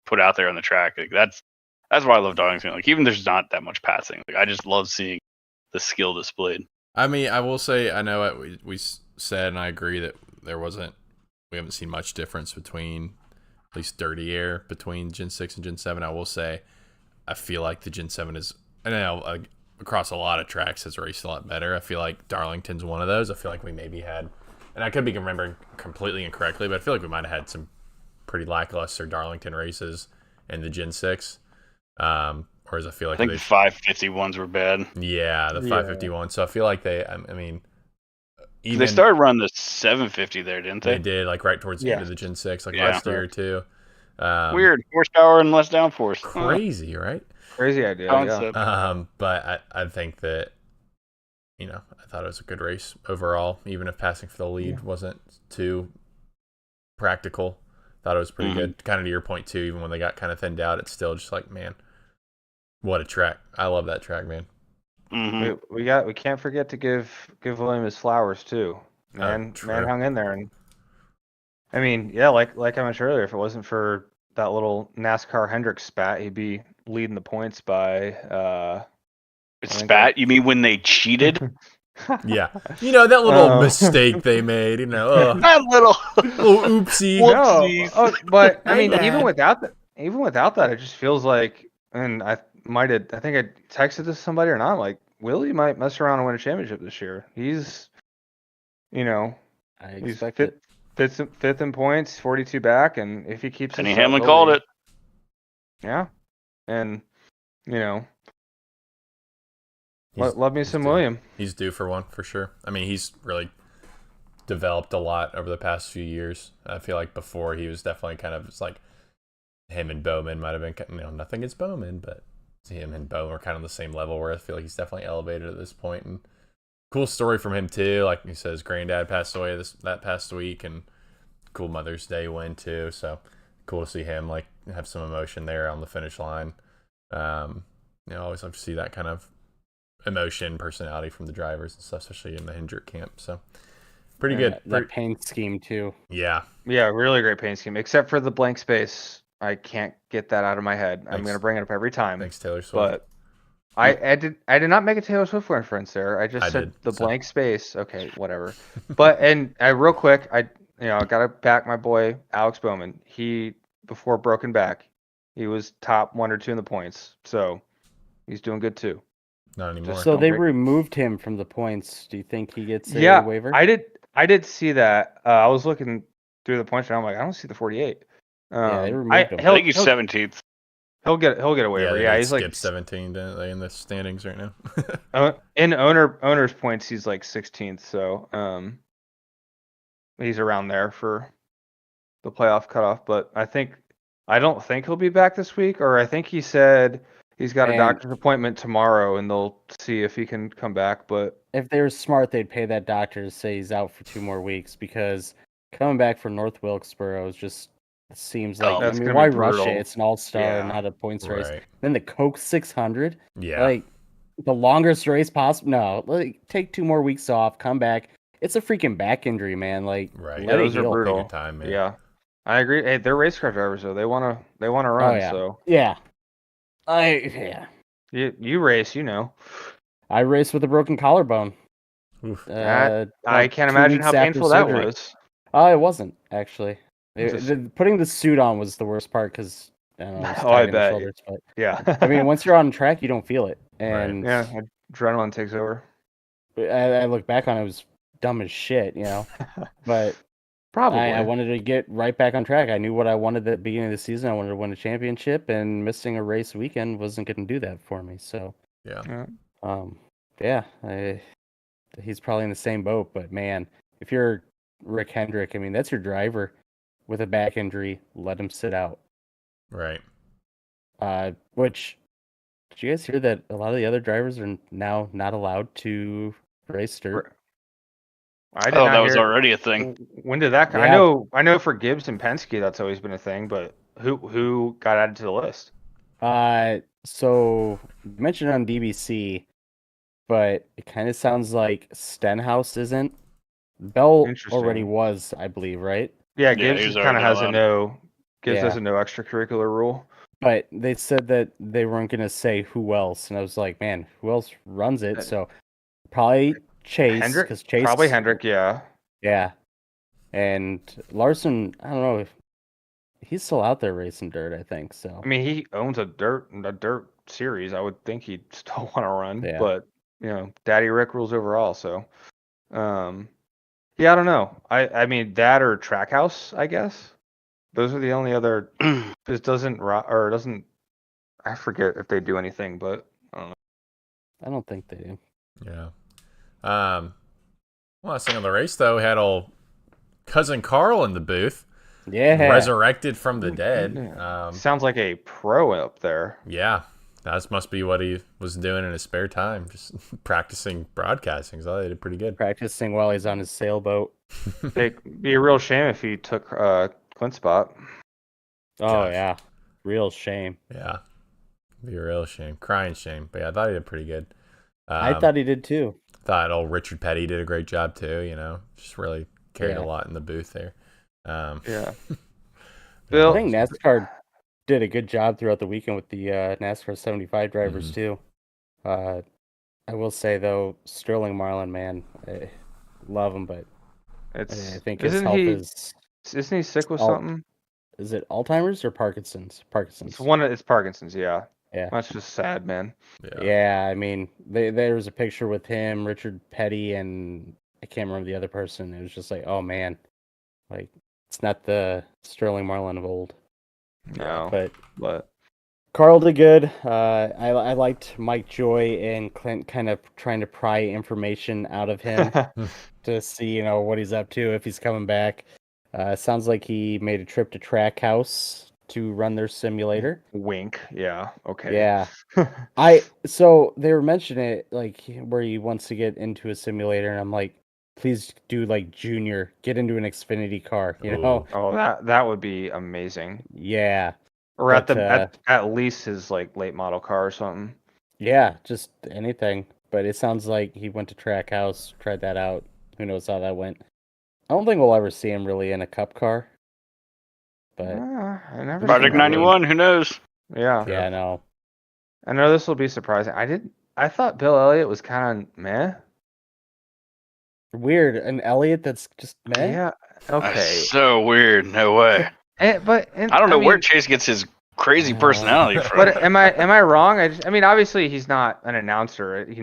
put out there on the track. Like that's why I love Darlington. Like even there's not that much passing. Like I just love seeing the skill displayed. I mean, I will say, I know we said, and I agree that we haven't seen much difference between, at least dirty air, between Gen 6 and Gen 7. I will say, I feel like the Gen 7 is, I know, like, across a lot of tracks has raced a lot better. I feel like Darlington's one of those. I feel like we maybe had, and I could be remembering completely incorrectly, but I feel like we might have had some pretty lackluster Darlington races in the Gen 6. Whereas I feel like I think the 551s were bad. yeah, the 551. So I feel like I mean, even They started running the 750 there, didn't they they? did like right towards the end Yeah. of the Gen 6, like Yeah. last year or two. Weird horsepower and less downforce. Crazy, right? Crazy idea. Concept. But I think that, I thought it was a good race overall, even if passing for the lead wasn't too practical. Thought it was pretty good. Kind of to your point too, even when they got kind of thinned out, it's still just like, man, what a track. I love that track, man. Mhm. We can't forget to give William his flowers too. Man true. hung in there, and I mean, yeah, like I mentioned earlier, if it wasn't for that little NASCAR Hendrick spat, he'd be leading the points by Spat? You mean when they cheated? Yeah. That little Oh. mistake they made, That little. oopsie. Whoopsies. No, but I My mean, bad. even without that, it just feels like, and I think I texted this to somebody or not. Like, Willie might mess around and win a championship this year. He's, I he's expect it. fifth in points, 42 back, and if he keeps Kenny this up, Hamlin he'll called be- it. Yeah, and He's- love me he's some due. William. He's due for one for sure. I mean, he's really developed a lot over the past few years. I feel like before he was definitely kind of, it's like him and Bowman might have been, nothing against Bowman, but him and Bowman were kind of the same level, where I feel like he's definitely elevated at this point. And cool story from him too. Like he says, granddad passed away that past week, and cool Mother's Day win too. So cool to see him like have some emotion there on the finish line. I always love to see that kind of emotion, personality from the drivers and stuff, especially in the Hendrick camp. So pretty good. That paint scheme too. Yeah. Yeah, really great paint scheme, except for the blank space I can't get that out of my head. I'm Thanks. gonna bring it up every time. Thanks, Taylor Swift. But I did not make a Taylor Swift reference there. I just I said did, the so. blank space. Okay, whatever. But real quick, I gotta back my boy Alex Bowman. He before broken back, he was top 1 or 2 in the points. So he's doing good too. Not anymore. So don't they break- removed him from the points. Do you think he gets a Yeah, waiver? I did see that. I was looking through the points and I'm like, I don't see the 48. Yeah, they removed him. I think he's 17th. He'll get a Yeah, waiver. they Yeah, did he's skip like 17 don't they, in the standings right now. in owners points he's like 16th. So he's around there for the playoff cutoff. But I don't think he'll be back this week, or I think he said he's got a And- doctor's appointment tomorrow, and they'll see if he can come back. But If they were smart, they'd pay that doctor to say he's out for 2 more weeks because coming back from North Wilkesboro just seems like, That's gonna be why rush brutal. it? It's an all-star, Yeah. not a points race. Right. Then the Coke 600, Yeah. like the longest race possible. No, like take 2 more weeks off, come back. It's a freaking back injury, man. Like, Right. let it those are heal. brutal. Take your time, man. yeah, I agree. Hey, they're race car drivers though. They wanna run. Oh yeah, So yeah. you race, you know. I raced with a broken collarbone. Oof. That- I like can't 2 imagine weeks how after painful that surgery. was. Oh, it wasn't actually. Interesting. Putting the suit on was the worst part because I don't know, it was Oh, I tight in the bet. shoulders. But Yeah. I mean, once you're on track, you don't feel it. And yeah, adrenaline takes over. I look back on it, it was dumb as shit, But Probably. I wanted to get right back on track. I knew what I wanted at the beginning of the season. I wanted to win a championship, and missing a race weekend wasn't going to do that for me. So, Yeah. he's probably in the same boat. But man, if you're Rick Hendrick, I mean, that's your driver with a back injury. Let him sit out. Right. Which did you guys hear that a lot of the other drivers are now not allowed to race dirt? I did Oh, not that was hear- already a thing. When did that come? Yeah. I know for Gibbs and Penske that's always been a thing, but who got added to the list? So mentioned on DBC, but it kind of sounds like Stenhouse isn't. Bell already Interesting. was, I believe, right? Yeah, Yeah, Gibbs he was kind of already has a allowed. no. Gibbs Yeah. has a no extracurricular rule. But they said that they weren't going to say who else, and I was like, man, who else runs it? So probably Chase, Hendrick, because Chase probably Hendrick. Yeah. Yeah, and Larson, I don't know if he's still out there racing dirt. I think so. I mean, he owns a dirt series. I would think he'd still want to run, Yeah. but Daddy Rick rules overall. So, yeah, I don't know. I mean that or Trackhouse, I guess. Those are the only other. This doesn't. I forget if they do anything, but I don't know. I don't think they do. Yeah. Last thing on the race though, we had old cousin Carl in the booth, Yeah, resurrected from the dead. Yeah. Sounds like a pro up there. Yeah, that must be what he was doing in his spare time, just practicing broadcasting. So they did pretty good. practicing while he's on his sailboat. It'd be a real shame if he took Clint's spot. Oh Gosh. yeah, real shame. Yeah, be a real shame, crying shame. But yeah, I thought he did pretty good. I thought he did too. Thought old Richard Petty did a great job too. Just really carried Yeah. a lot in the booth there. Yeah. I Bill, think NASCAR did a good job throughout the weekend with the NASCAR 75 drivers too. I will say though, Sterling Marlin, man, I love him, but I think his health isn't he sick with Al- something? is it Alzheimer's or Parkinson's? Parkinson's. It's Parkinson's. Yeah. Yeah. That's just sad, man. Yeah, I mean, there was a picture with him, Richard Petty, and I can't remember the other person. It was just like, oh man, like it's not the Sterling Marlin of old. No. But Carl did good. I liked Mike Joy and Clint kind of trying to pry information out of him to see, what he's up to, if he's coming back. Sounds like he made a trip to Trackhouse to run their simulator. Wink. Yeah. Okay. Yeah. So they were mentioning it like where he wants to get into a simulator, and I'm like, please do like Junior, get into an Xfinity car, Ooh. Oh, that would be amazing. Yeah. Or But, at least his like late model car or something. Yeah, just anything. But it sounds like he went to Trackhouse, tried that out. Who knows how that went. I don't think we'll ever see him really in a cup car. but I never Project seen that. 91. Who knows? Yeah. yeah, no. I know this will be surprising. I thought Bill Elliott was kind of meh. Weird. An Elliot that's just meh? Yeah. Okay. That's so weird. No way. I I don't know where mean, Chase gets his crazy personality from. But am I wrong? I mean, obviously he's not an announcer. He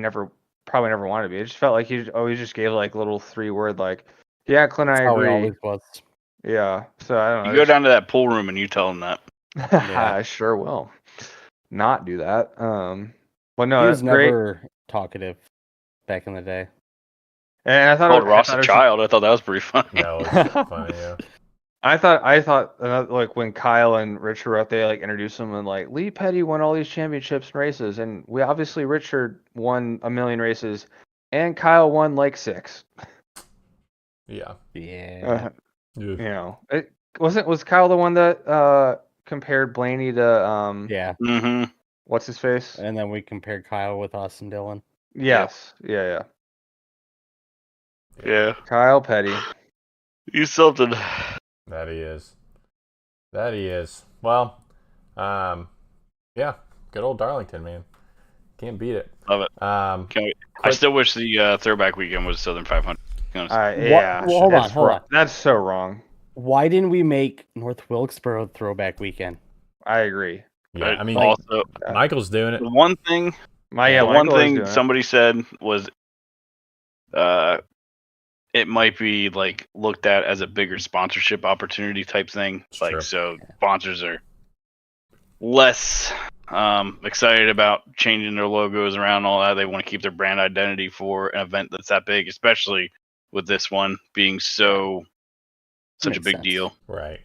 probably never wanted to be. It just felt like he always just gave like little 3-word like, yeah, Clint, I How he agree. always was. Yeah. So I don't know. You go down to that pool room and you tell him that. I sure will. Not do that. But no, He that's was great. never talkative back in the day. And I thought Called Ross I a thought child. I thought that was pretty funny. That was funny, yeah. I thought like when Kyle and Richard were out, they like introduced him and like Lee Petty won all these championships and races, and we obviously Richard won a million races, and Kyle won like 6. Yeah. Yeah. You know, was Kyle the one that compared Blaney to Yeah. Mm-hmm. what's his face? And then we compared Kyle with Austin Dillon. Yes, yeah. Yeah. Kyle Petty. You something. That he is. That he is. Well, yeah, good old Darlington, man. Can't beat it. Love it. Can't wait. I still wish the throwback weekend was Southern 500. Yeah. Well, hold on. That's so wrong. Why didn't we make North Wilkesboro throwback weekend? I agree. Yeah, I mean, also, Michael's doing it. the one thing somebody said was, it might be like looked at as a bigger sponsorship opportunity type thing. It's like, true. so sponsors are less excited about changing their logos around and all that. They want to keep their brand identity for an event that's that big, especially with this one being such a big deal. Right.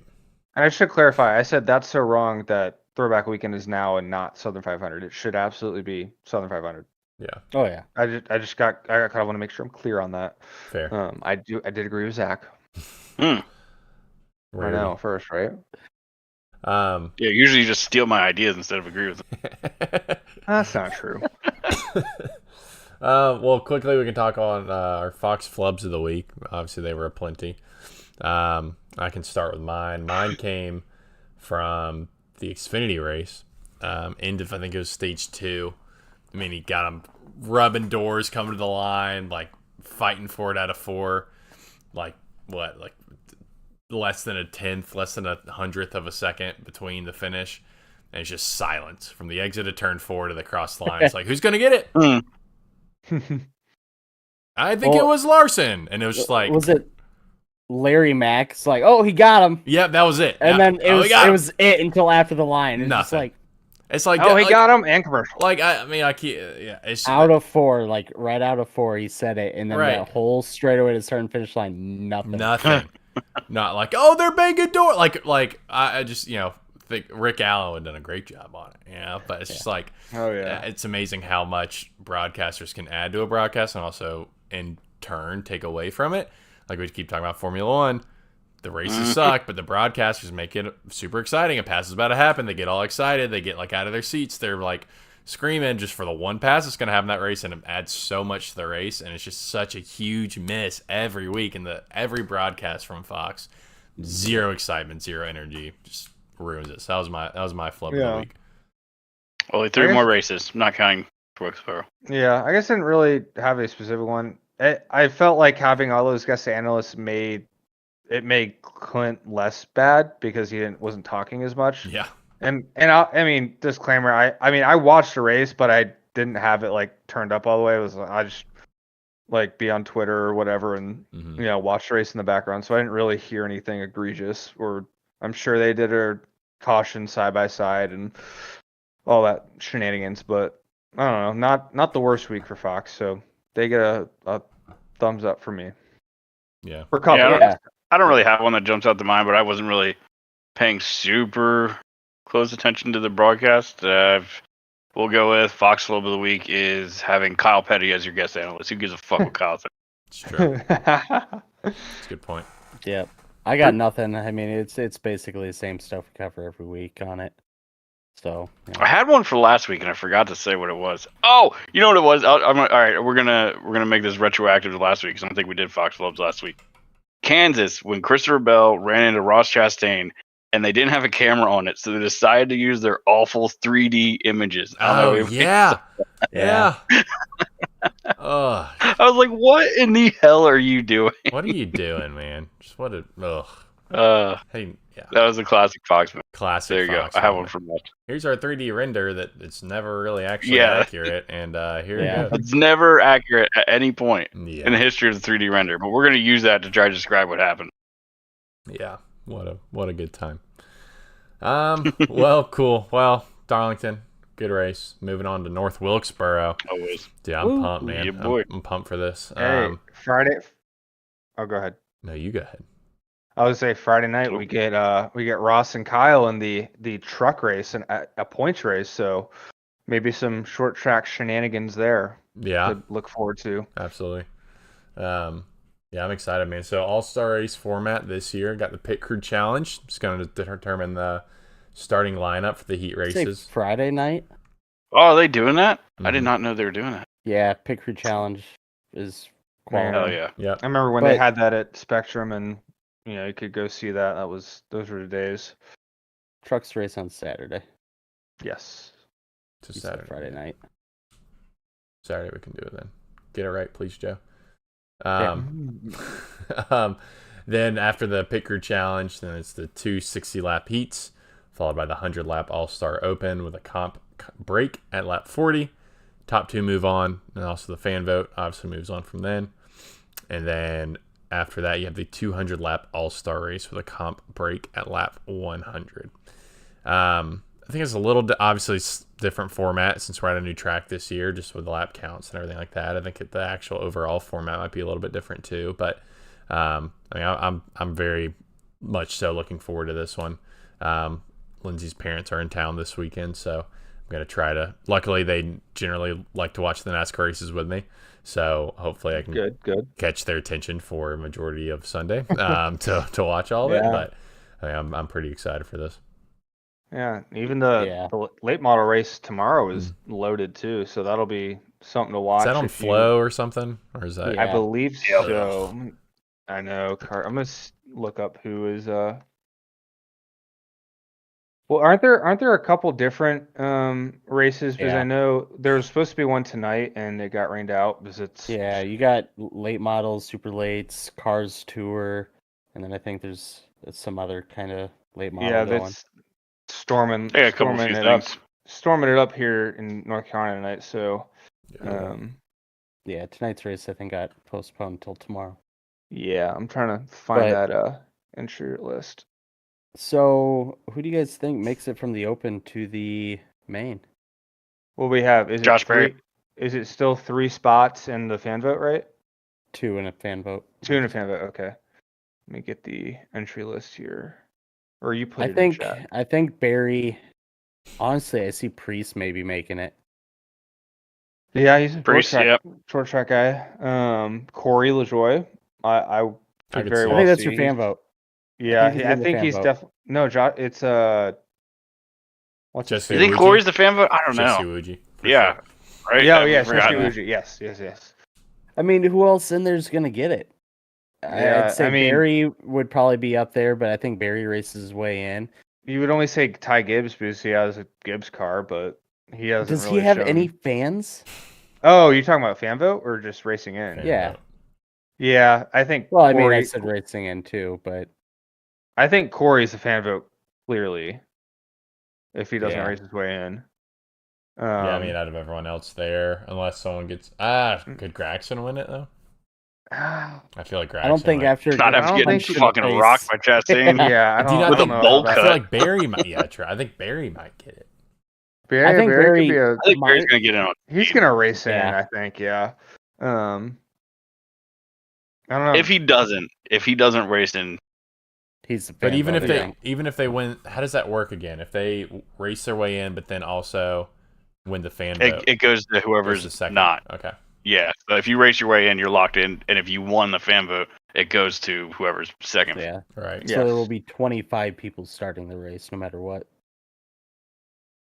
And I should clarify. I said that's so wrong that Throwback Weekend is now and not Southern 500. It should absolutely be Southern 500. Yeah. Oh yeah. I kind of want to make sure I'm clear on that. Fair. I did agree with Zach. Hmm. I know first, right? Yeah, usually you just steal my ideas instead of agree with them. That's not true. Well, quickly we can talk on our Fox flubs of the week. Obviously, they were aplenty. I can start with mine. Mine came from the Xfinity race. End of, I think it was stage 2. I mean, he got him rubbing doors, coming to the line, like fighting for it out of 4. Like, what? Like, less than a 10th, less than a 100th of a second between the finish. And it's just silence from the exit of turn 4 to the cross line. It's like, who's going to get it? I think it was Larson. And it was just like... Was it Larry Mack? It's like, oh, he got him. Yep, that was it. And then it was until after the line. It's just Nothing. like... It's like... Oh, he got him and commercial. Like, I mean, I can't... Yeah, it's... Out of 4, like, right out of 4, he said it. And then Right. that whole straightaway to start and finish line, nothing. Not like, oh, they're banging door. Like I just, think Rick Allen had done a great job on it. But it's just like, Oh yeah. it's amazing how much broadcasters can add to a broadcast and also in turn take away from it. Like we keep talking about Formula One, the races suck, but the broadcasters make it super exciting. A pass is about to happen. They get all excited. They get like out of their seats. They're like screaming just for the one pass that's going to happen in that race, and it adds so much to the race. And it's just such a huge miss every week. And every broadcast from Fox, zero excitement, zero energy, just ruins it. So that was my flub of the week. Only 3 more races, not counting Wilkesboro. Yeah, I guess I didn't really have a specific one. I felt like having all those guest analysts made Clint less bad because he wasn't talking as much. Yeah. And I mean, disclaimer, I watched the race, but I didn't have it like turned up all the way. I just like be on Twitter or whatever and watch the race in the background. So I didn't really hear anything egregious, or I'm sure they did a caution side by side and all that shenanigans, but I don't know, not the worst week for Fox. So they get a thumbs up for me. Yeah. For couple. I don't really have one that jumps out to mind, but I wasn't really paying super close attention to the broadcast. We'll go with Fox Flub of the Week is having Kyle Petty as your guest analyst. Who gives a fuck what Kyle thinks? It's true. That's a good point. Yeah. I got nothing. I mean, it's basically the same stuff we cover every week on it. So I had one for last week and I forgot to say what it was. Oh, you know what it was? All right, we're gonna make this retroactive to last week because I don't think we did Fox Flubs last week. Kansas, when Christopher Bell ran into Ross Chastain and they didn't have a camera on it, so they decided to use their awful 3D images. I don't know if yeah. Oh, I was like, "What in the hell are you doing?" what are you doing, man? Just what a Hey, yeah. That was a classic Fox movie. Classic. There you Fox go. I have one moment. from that. Here's our 3D render that it's never really actually Yeah. accurate, and here you go. It's never accurate at any point in the Yeah, history of the 3D render, but we're going to use that to try to describe what happened. yeah. What a good time. Well, cool. Well, Darlington, good race. Moving on to North Wilkesboro. Always. Dude, I'm pumped, man. Yeah, boy. I'm pumped for this. Hey, Friday. Oh, go ahead. No, you go ahead. I would say Friday night we get Ross and Kyle in the truck race and a points race, so maybe some short track shenanigans there Yeah, to look forward to. absolutely. Yeah, I'm excited, man. So all-star race format this year. Got the pit crew challenge. It's going to determine the starting lineup for the heat Say races. Friday night. Oh, are they doing that? I did Mhm. not know they were doing that. Yeah, Pit Crew Challenge is quality. Hell yeah. Yep. I remember when they But- had that at Spectrum, and you could go see that. Those were the days. Trucks race on Saturday. Yes. To You said Saturday. Friday night. Saturday we can do it then. Get it right, please, Joe. Yeah. Then after the pit crew challenge, then it's the 2 60-lap heats, followed by the 100-lap All-Star Open with a comp break at lap 40. Top 2 move on, and also the fan vote obviously moves on from then. And then after that, you have the 200-lap All-Star race with a comp break at lap 100. I think it's a little obviously different format since we're at a new track this year, just with the lap counts and everything like that. I think the actual overall format might be a little bit different too. But I mean, I'm very much so looking forward to this one. Lindsay's parents are in town this weekend, so I'm gonna try to. Luckily, they generally like to watch the NASCAR races with me, so hopefully I can Good. catch their attention for a majority of Sunday to watch all of it. Yeah. But I mean, I'm pretty excited for this. Yeah. Even the late model race tomorrow is loaded too, so that'll be something to watch. Is that on if you- Flow or something, or is that? Yeah. I believe Yeah. so. I know. I'm gonna look up who is. Well, aren't there a couple different races? Because Yeah. I know there was supposed to be one tonight and it got rained out because it's. Yeah, you got late models, super lates, Cars Tour, and then I think there's some other kind of late model Yeah, going. that's storming. Yeah, a couple storming few it up. things. Storming it up here in North Carolina tonight. So, Yeah, tonight's race I think got postponed until tomorrow. yeah, I'm trying to find But- that entry list. So, who do you guys think makes it from the open to the main? What we have is Josh it Berry. Is it still 3 spots in the fan vote, right? 2 in a fan vote. 2 in a fan vote. Okay. Let me get the entry list here. Or you put I it in think chat. I think Barry. Honestly, I see Priest maybe making it. Yeah, he's a Priest, short track guy. Corey LaJoy. I could could very see well I think that's see. your fan vote. Yeah, he's I in the think fan he's vote. definitely no. It's what's his Jesse You face? think Uji? Corey's the fan vote? I don't Jesse know. Uji, for Yeah. sure. Right? Yeah, I yeah, forgot Jesse that. Uji. Yes. I mean, who else in there's gonna get it? Yeah, I'd say I mean- Barry would probably be up there, but I think Barry races his way in. You would only say Ty Gibbs because he has a Gibbs car, but he hasn't. Does really he have shown- any fans? Oh, you're talking about fan vote or just racing in? Fan Yeah. vote. Yeah, I think. Well, I mean, I Corey- said racing in too, but I think Corey's a fan vote clearly. If he doesn't Yeah. race his way in. Yeah, I mean, out of everyone else there, unless someone gets could Graxon win it though? I feel like Graxon. I don't think might. after Not I after don't getting think he- fucking rocked by Chastain. yeah, I Do you don't, not I with don't a know bowl about I cut. feel like Barry might. Yeah, true. I think Barry might get it. Barry, I think Barry could be I think Barry's might- gonna get in on. he's gonna race in. Yeah. I think. Yeah. I don't know. If he doesn't race in, he's the But fan even vote, if they I think. even if they win, how does that work again? If they race their way in, but then also win the fan vote, it goes to goes whoever's to second. not. Okay. Yeah. So if you race your way in, you're locked in, and if you won the fan vote, it goes to whoever's second. Yeah. All right. Yeah. So there will Yes. be 25 people starting the race, no matter what.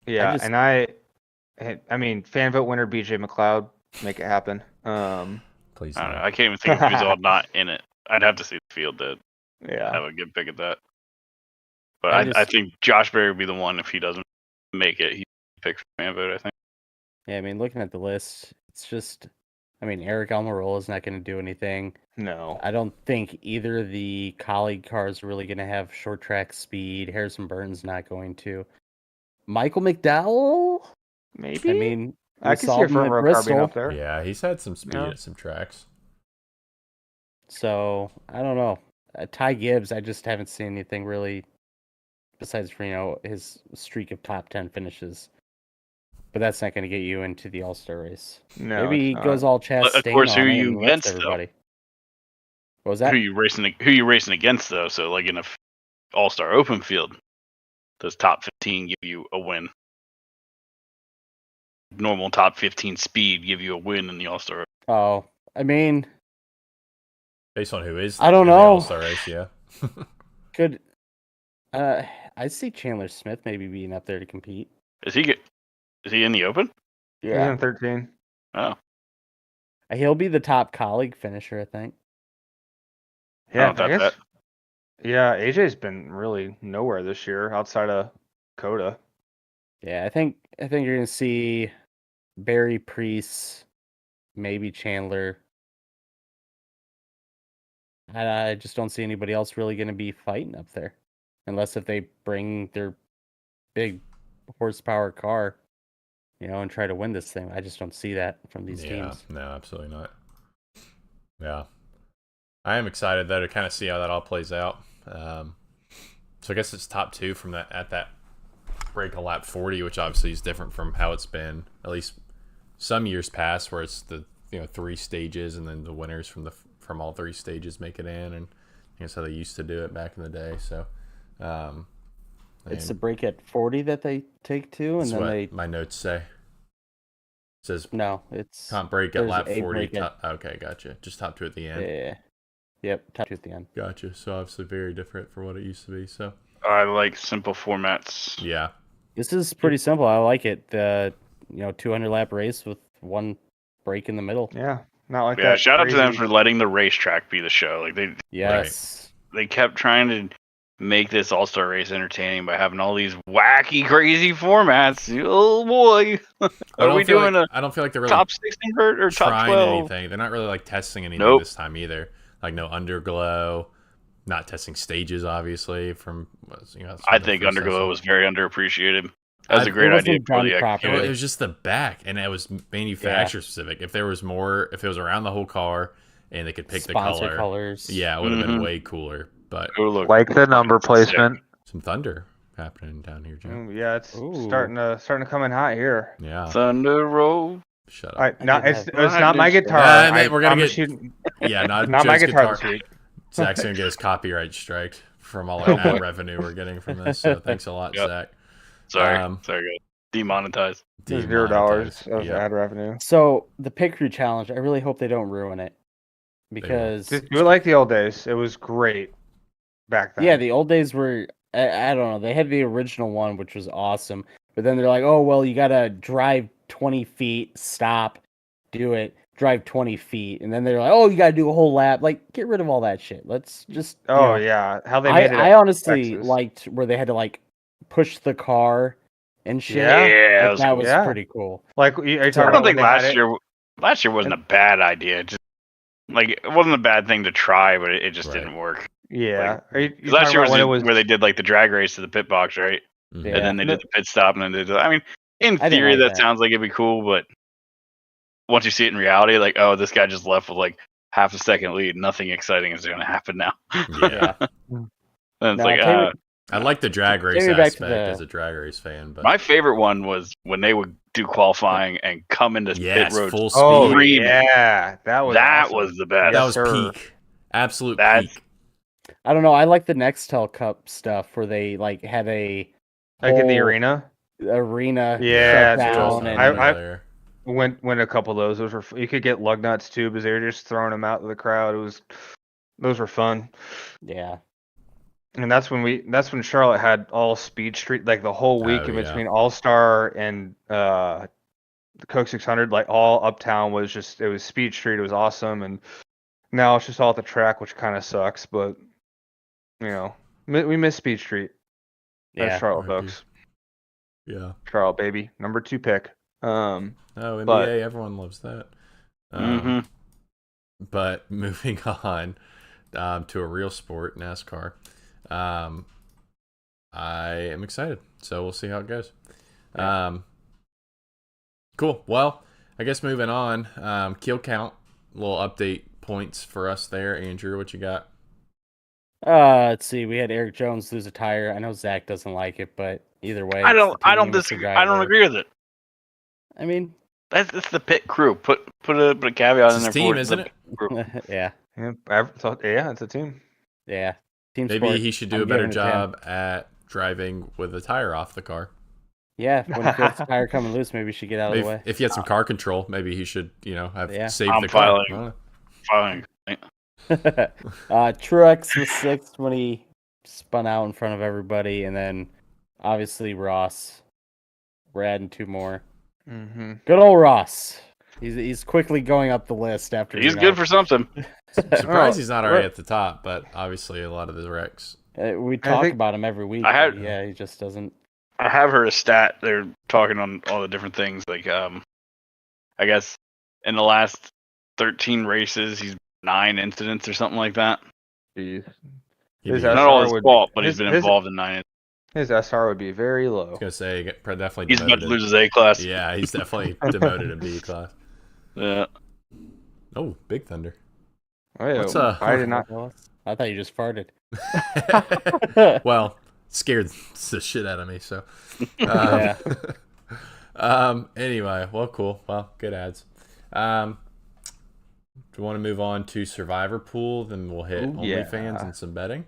yeah, just- and I mean, fan vote winner BJ McLeod, make it happen. Please. I don't know. No. I can't even think of who's all not in it. I'd have to see the field to have Yeah. a good pick at that. But I think Josh Berry would be the one if he doesn't make it. He picks for fan vote, I think. Yeah, I mean, looking at the list, it's just, I mean, Eric Almirola is not going to do anything. No. I don't think either of the colleague cars are really going to have short track speed. Harrison Burton's not going to. Michael McDowell? Maybe. I mean, I can see a front row car being up there. Yeah, he's had some speed at some tracks. So, I don't know. Ty Gibbs, I just haven't seen anything really besides for, his streak of top 10 finishes. But that's not going to get you into the All-Star race. No, Maybe he goes all Chastain of course, who on are it you and lets against, everybody. though? What was that? Who you racing against, though? So, like in a All-Star Open field, does top 15 give you a win? Normal top 15 speed give you a win in the All-Star. Oh, I mean, based on who is, I don't in the know. All-Star race, yeah. Could I see Chandler Smith maybe being up there to compete? Is he in the Open? He's in 13. Oh, He'll be the top colleague finisher, I think. Yeah, I guess. that. Yeah, AJ's been really nowhere this year outside of Coda. Yeah, I think you're gonna see Barry Priest, maybe Chandler. I just don't see anybody else really going to be fighting up there, unless if they bring their big horsepower car, and try to win this thing. I just don't see that from these teams. No, absolutely not. Yeah, I am excited though to kind of see how that all plays out. So I guess it's top two from that break a lap 40, which obviously is different from how it's been at least some years past, where it's the 3 stages and then the winners from all 3 stages make it in, and that's how they used to do it back in the day. So it's the break at 40 that they take to, and then my notes say. It says no, it's top break at lap 40. Okay, gotcha. Just top 2 at the end. Yeah. Yep, top 2 at the end. Gotcha. So obviously very different from what it used to be. So I like simple formats. Yeah. This is pretty simple. I like it. The 200 lap race with 1 break in the middle. Yeah, not like that. Yeah, shout out to them crazy- for letting the racetrack be the show. Like Yes. they kept trying to make this All-Star race entertaining by having all these wacky, crazy formats. Oh boy, are we doing I don't feel like they're really top 6 invert or top trying 12? anything. They're not really like testing anything this time either. Like no underglow, not testing stages. Obviously, I think underglow was very underappreciated. That was a great idea for the It was just the back, and it was manufacturer specific. If there was more, if it was around the whole car, and they could pick the color, colors. yeah, it would have been way cooler. But like the number placement. Some thunder happening down here, Jim. Yeah, it's starting to come in hot here. Yeah, Thunder Roll. Shut up. It's not my guitar. We're gonna get not my Joe's guitar this week. Zach's gonna get his copyright striked from all our ad revenue we're getting from this. So thanks a lot, Zach. Sorry, guys. Demonetized. $0 of ad revenue. So the pit crew challenge, I really hope they don't ruin it, because do it like the old days. It was great back then. Yeah, the old days were. I don't know. They had the original one, which was awesome, but then they're like, "Oh well, you gotta drive 20 feet, stop, do it, drive 20 feet," and then they're like, "Oh, you gotta do a whole lap." Like, get rid of all that shit. Let's just. Yeah, how they made it. I honestly Texas. liked where they had to push the car and shit. Yeah, that was pretty cool. Like, I don't think last year wasn't a bad idea. Just it wasn't a bad thing to try, but it just didn't work. Yeah, last year was where they did the drag race to the pit box, right? Yeah. And then they did the pit stop, and then they did. I mean, in theory, that sounds like it'd be cool, but once you see it in reality, oh, this guy just left with half a second lead. Nothing exciting is going to happen now. Yeah. And it's I like the drag race aspect as a drag race fan, but my favorite one was when they would do qualifying and come into pit road full speed. Oh yeah, that was the best. That was peak, absolute peak. I don't know. I like the Nextel Cup stuff where they had a in the arena. Yeah, down, and I went a couple of those. Those were you could get lug nuts too, because they were just throwing them out to the crowd. Those were fun. Yeah. And that's when Charlotte had all Speed Street, the whole week in between All Star and the Coke 600, all uptown was Speed Street. It was awesome, and now it's just all at the track, which kind of sucks. But we miss Speed Street. That's Yeah. Charlotte, RIP. folks. Yeah. Charlotte, baby. Number 2 pick. Oh, NBA, But- everyone loves that. Mhm. But moving on to a real sport, NASCAR. I am excited, so we'll see how it goes. Yeah. Cool. Well, I guess moving on. Kill count, little update points for us there. Andrew, what you got? Let's see. We had Eric Jones lose a tire. I know Zach doesn't like it, but either way, I it's don't. the I don't team, it's the disagree. I don't driver. agree with it. I mean, That's the pit crew. Put a caveat It's in his there team, for isn't the it? pit crew. yeah, Yeah, it's a team. yeah. Team Maybe sport. he should do I'm a better giving it to him. job at driving with a tire off the car. Yeah, when he feels the tire coming loose, maybe he should get out of Maybe the way. if he had some car control, maybe he should, have Yeah. saved I'm the car. filing. Fine. Truex was 6th when he spun out in front of everybody, and then obviously Ross. We're adding 2 more. Mm-hmm. Good old Ross. He's quickly going up the list after. He's good for something. Surprised he's not already right. at the top, but obviously a lot of the wrecks. We talk think- about him every week. I had- but yeah, he just doesn't. I have heard a stat. They're talking on all the different things. Like, I guess in the last 13 races, he's 9 incidents or something like that. Jeez. He'd His be- Not SR all his would- fault, but his- he's been his- involved in 9. His SR would be very I low. was gonna say definitely He's about demoted. to lose his A class. Yeah, he's definitely demoted in B class. Yeah. Oh, Big Thunder. Oh, yeah. What's, I did not. I thought you just farted. Well, scared the shit out of me. So, Yeah. Anyway, well, cool. Well, good ads. Do you want to move on to Survivor Pool? Then we'll hit Ooh, yeah. OnlyFans and some betting.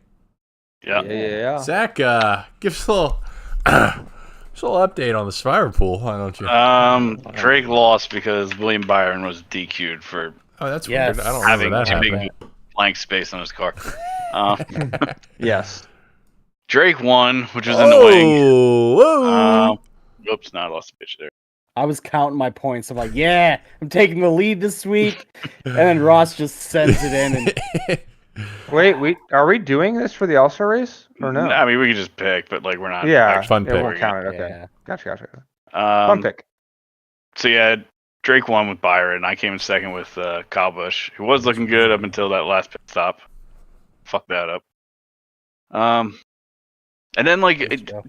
Yeah. Yeah. Zach, give us a little, just a little update on the Survivor Pool. Why don't you? Drake lost because William Byron was DQ'd for Oh, that's Yes. weird. I don't having remember that too happening. big blank space on his car. Yes. Drake won, which was annoying. Whoa! Oops, no, I lost a bitch there. I was counting my points. I'm like, yeah, I'm taking the lead this week. And then Ross just sends it in. And Wait, are we doing this for the All-Star race or no? I mean, we could just pick, but like we're not. Yeah, actually Fun yeah, pick. we'll doing count it. Okay, Yeah. gotcha. it. Fun pick. So yeah, Drake won with Byron. I came in second with Kyle Busch, who was looking good up until that last pit stop. Fuck that up. And then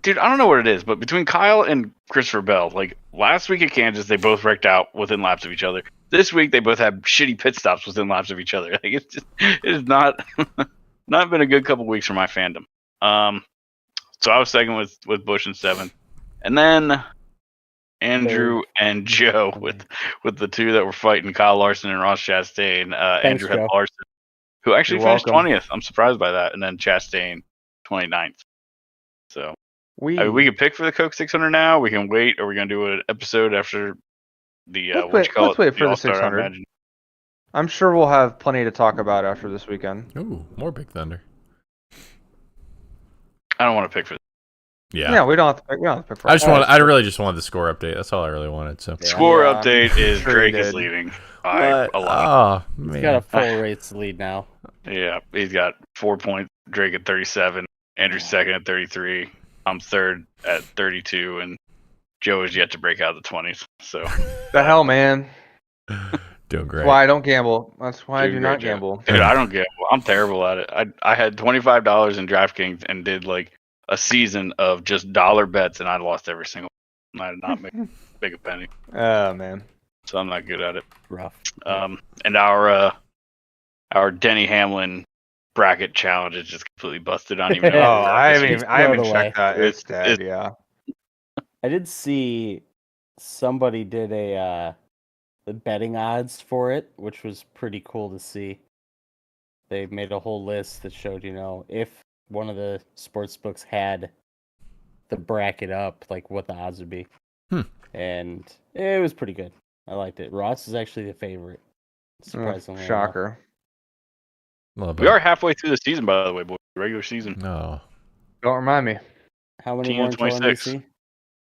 dude, I don't know what it is, but between Kyle and Christopher Bell, like last week at Kansas, they both wrecked out within laps of each other. This week, they both have shitty pit stops within laps of each other. Like it is not not been a good couple weeks for my fandom. So I was second with Busch in 7th, and then Andrew and Joe with the 2 that were fighting, Kyle Larson and Ross Chastain. Andrew had Joe. Larson, who actually You're finished welcome. 20th. I'm surprised by that, and then Chastain 29th. So We I mean, we can pick for the Coke 600 now. We can wait. Or we're gonna do an episode after the Let's what you call let's it? wait for the All-Star, I 600. imagine. I'm sure we'll have plenty to talk about after this weekend. Ooh, more Big Thunder. I don't want to pick for Yeah, we don't have to pick. We don't have to pick for I really just wanted the score update. That's all I really wanted. So. the score Yeah, update. Is sure you Drake is did. leading by What? a lot. Oh man. he's got a full race lead now. Yeah, he's got 4 points. Drake at 37. Andrew's second at 33. I'm third at 32, and Joe is yet to break out of the 20s. So The hell, man. Doing great. That's why I don't gamble. That's why I Doing do great, not Joe. gamble. Dude, I don't get. I'm terrible at it. I had $25 in DraftKings and did like a season of just dollar bets, and I lost every single one. I did not make a penny, Oh man. so I'm not good at it. Rough. And our Denny Hamlin bracket challenge is just completely busted. I don't even know. Oh, I haven't It's even, I haven't thrown checked that. It's It's- dead. Yeah. I did see somebody did the betting odds for it, which was pretty cool to see. They made a whole list that showed, if one of the sports books had the bracket up, like what the odds would be. And it was pretty good. I liked it. Ross is actually the favorite. Surprisingly. enough. Shocker. Love We it. are halfway through the season, by the way, boys. Regular season. No. Don't remind me. How many Team more of until 26.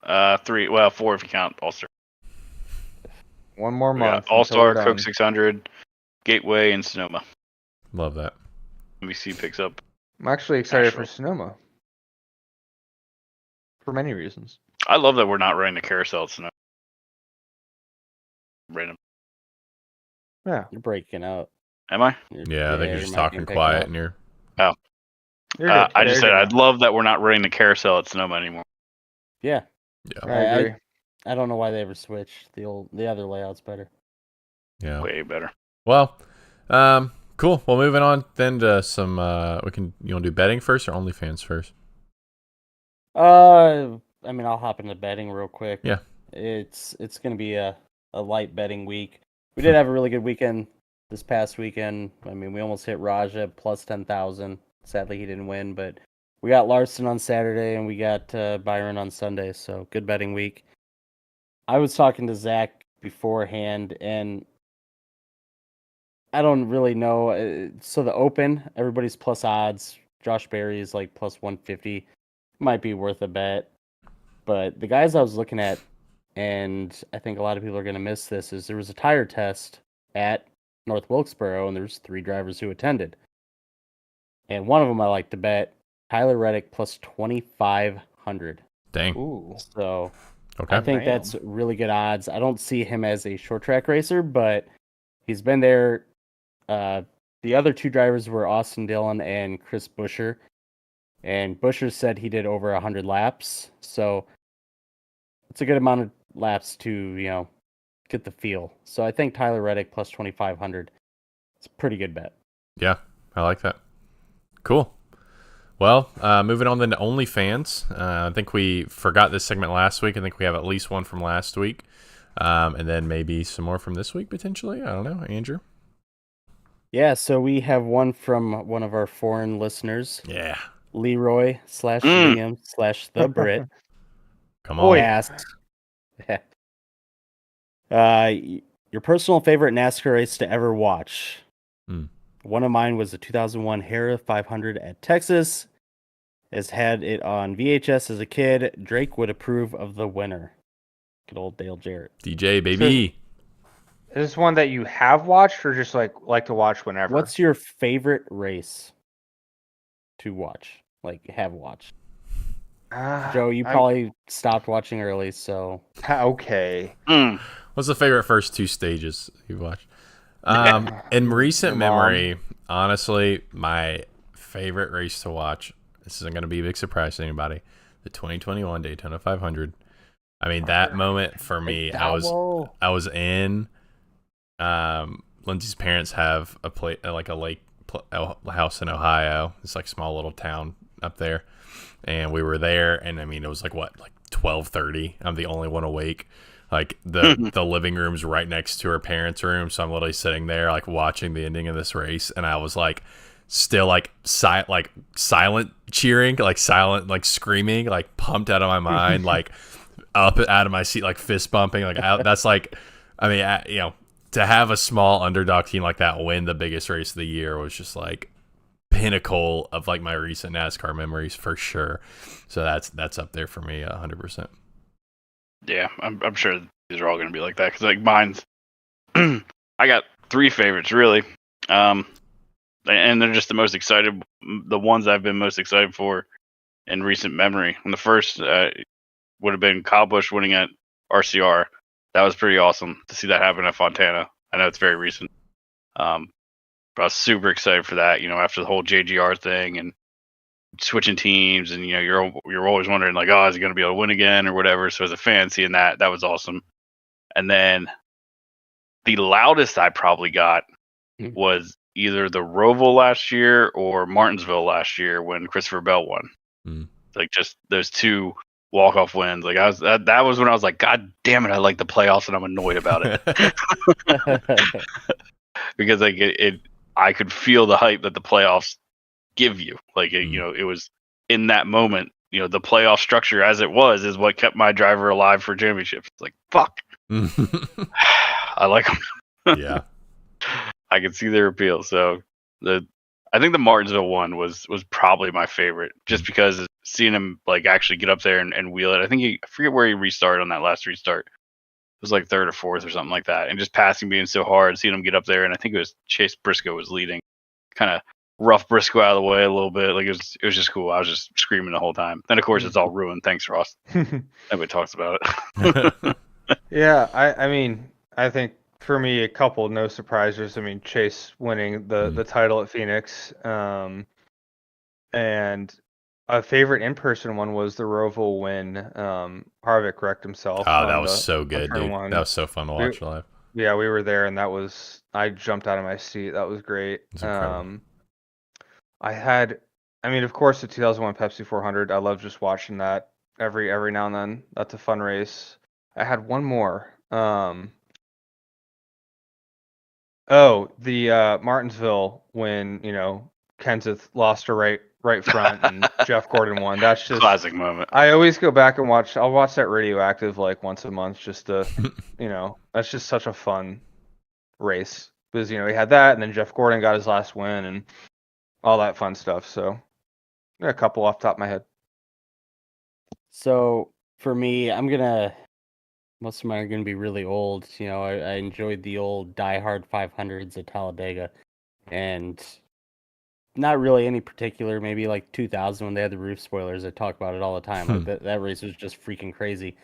NBC? 3. Well, 4 if you count All-Star. One more We month. got All-Star, Coke 600, Gateway, and Sonoma. Love that. NBC picks up. I'm actually excited for Nashville. Sonoma. for many reasons. I love that we're not running the carousel at Snow. Random. Yeah. You're breaking out. Am I? Yeah, I think you're your just mic talking ain't picking quiet up. in your. You're good. I just There said you I'd go. love that we're not running the carousel at Sonoma anymore. Yeah. Yeah. I agree. I don't know why they ever switched. The other layout's better. Yeah. Way better. Well, cool. Well, moving on then to some. You want to do betting first or OnlyFans first? I mean, I'll hop into betting real quick. Yeah. It's gonna be a light betting week. We did have a really good weekend this past weekend. I mean, we almost hit Raja plus 10,000. Sadly, he didn't win, but we got Larson on Saturday and we got Byron on Sunday. So good betting week. I was talking to Zach beforehand, and I don't really know. So the Open, everybody's plus odds. Josh Berry is like plus 150. Might be worth a bet. But the guys I was looking at, and I think a lot of people are going to miss this, is there was a tire test at North Wilkesboro, and there's 3 drivers who attended. And one of them I like to bet, Tyler Reddick plus 2,500. Dang. Ooh. So Okay. I think that's really good odds. I don't see him as a short track racer, but he's been there. The other 2 drivers were Austin Dillon and Chris Buescher. And Buescher said he did over 100 laps. So it's a good amount of laps to, get the feel. So I think Tyler Reddick plus 2,500. It's a pretty good bet. Yeah, I like that. Cool. Well, moving on then to OnlyFans. I think we forgot this segment last week. I think we have at least one from last week. And then maybe some more from this week, potentially. I don't know. Andrew? Yeah, so we have one from one of our foreign listeners. Yeah. Leroy/Liam/the Brit. Come on. Asked, your personal favorite NASCAR race to ever watch? One of mine was the 2001 Hera 500 at Texas. Has had it on VHS as a kid. Drake would approve of the winner. Good old Dale Jarrett. DJ, baby. Is this one that you have watched or just like to watch whenever? What's your favorite race to watch? Like, have watched? Joe, you probably stopped watching early, so... Okay. What's the favorite first 2 stages you've watched? In recent memory, honestly, my favorite race to watch, this isn't going to be a big surprise to anybody, the 2021 Daytona 500. I mean, that moment for me, I was in... Lindsay's parents have a house in Ohio. It's like a small little town up there, and we were there. And I mean, it was like 12:30. I'm the only one awake. Like the living room's right next to her parents' room, so I'm literally sitting there like watching the ending of this race, and I was like still like silent cheering, like silent like screaming, like pumped out of my mind, like up out of my seat, like fist bumping, like that's like, I mean, to have a small underdog team like that win the biggest race of the year was just like pinnacle of like my recent NASCAR memories for sure. So that's up there for me 100%. Yeah, I'm sure these are all going to be like that because like mine's I got 3 favorites really, and they're just the ones I've been most excited for in recent memory. And the first would have been Kyle Busch winning at RCR. That was pretty awesome to see that happen at Fontana. I know it's very recent, but I was super excited for that. After the whole JGR thing and switching teams, and you're always wondering like, oh, is he going to be able to win again or whatever. So as a fan, seeing that was awesome. And then the loudest I probably got was either the Roval last year or Martinsville last year when Christopher Bell won. Like just those 2 walk-off wins. Like that was when I was like, God damn it, I like the playoffs and I'm annoyed about it. Because like I could feel the hype that the playoffs give you. Like it was in that moment, the playoff structure as it was is what kept my driver alive for championships. It's like, fuck. I like them. Yeah. I can see their appeal. So I think the Martinsville one was probably my favorite, just because seeing him like actually get up there and wheel it. I forget where he restarted on that last restart. It was like 3rd or 4th or something like that. And just passing being so hard, seeing him get up there, and I think it was Chase Briscoe was leading. Kind of rough Briscoe out of the way a little bit. Like it was just cool. I was just screaming the whole time. Then of course it's all ruined. Thanks, Ross. Everybody talks about it. Yeah, I mean, I think for me, a couple no surprises. I mean, Chase winning the title at Phoenix, and a favorite in-person one was the Roval when Harvick wrecked himself. Oh, that was so good, dude. One. That was so fun to watch live. Yeah, we were there, and I jumped out of my seat. That was great. I mean, of course, the 2001 Pepsi 400. I love just watching that every now and then. That's a fun race. I had one more. The Martinsville when Kenseth lost her right front and Jeff Gordon won. That's just classic moment. I always go back and watch. I'll watch that Radioactive like once a month just to, that's just such a fun race because he had that and then Jeff Gordon got his last win and all that fun stuff. So a couple off the top of my head. So for me, most of mine are gonna be really old. I enjoyed the old Die Hard 500s at Talladega, and not really any particular. Maybe like 2000 when they had the roof spoilers. I talk about it all the time. Like that race was just freaking crazy.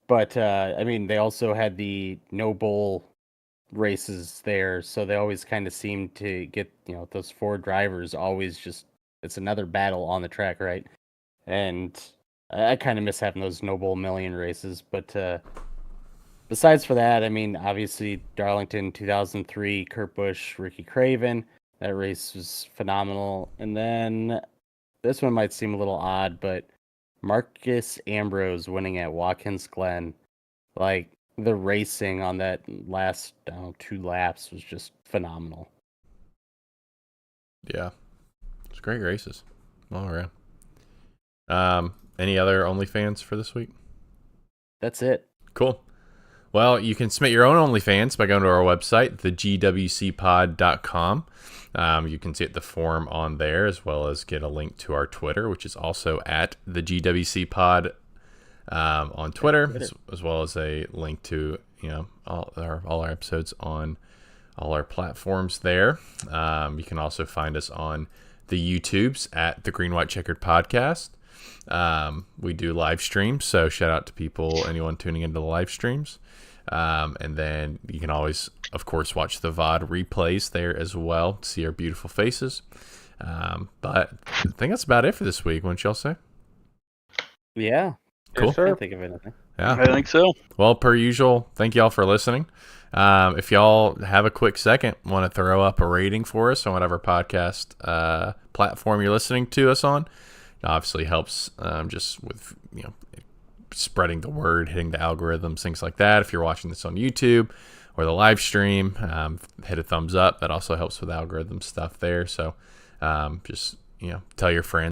But I mean, they also had the no bowl races there, so they always kind of seem to get those four drivers always just it's another battle on the track, right? And I kind of miss having those no bowl million races, but besides for that, I mean, obviously Darlington 2003, Kurt Busch, Ricky Craven, that race was phenomenal. And then this one might seem a little odd, but Marcus Ambrose winning at Watkins Glen, like the racing on that last 2 laps was just phenomenal. Yeah, it's great races all around. Any other OnlyFans for this week? That's it. Cool. Well, you can submit your own OnlyFans by going to our website, thegwcpod.com. You can see the form on there, as well as get a link to our Twitter, which is also at the GWCpod on Twitter, as well as a link to all our episodes on all our platforms there. You can also find us on the YouTubes at the Green White Checkered Podcast. We do live streams, so shout out to anyone tuning into the live streams. And then you can always, of course, watch the VOD replays there as well to see our beautiful faces. But I think that's about it for this week, wouldn't y'all say? Yeah. Cool. I can't think of anything. Yeah. I think so. Well, per usual, thank y'all for listening. If y'all have a quick second, want to throw up a rating for us on whatever podcast platform you're listening to us on, it obviously helps just with spreading the word, hitting the algorithms, things like that. If you're watching this on YouTube or the live stream, hit a thumbs up. That also helps with algorithm stuff there. So just tell your friends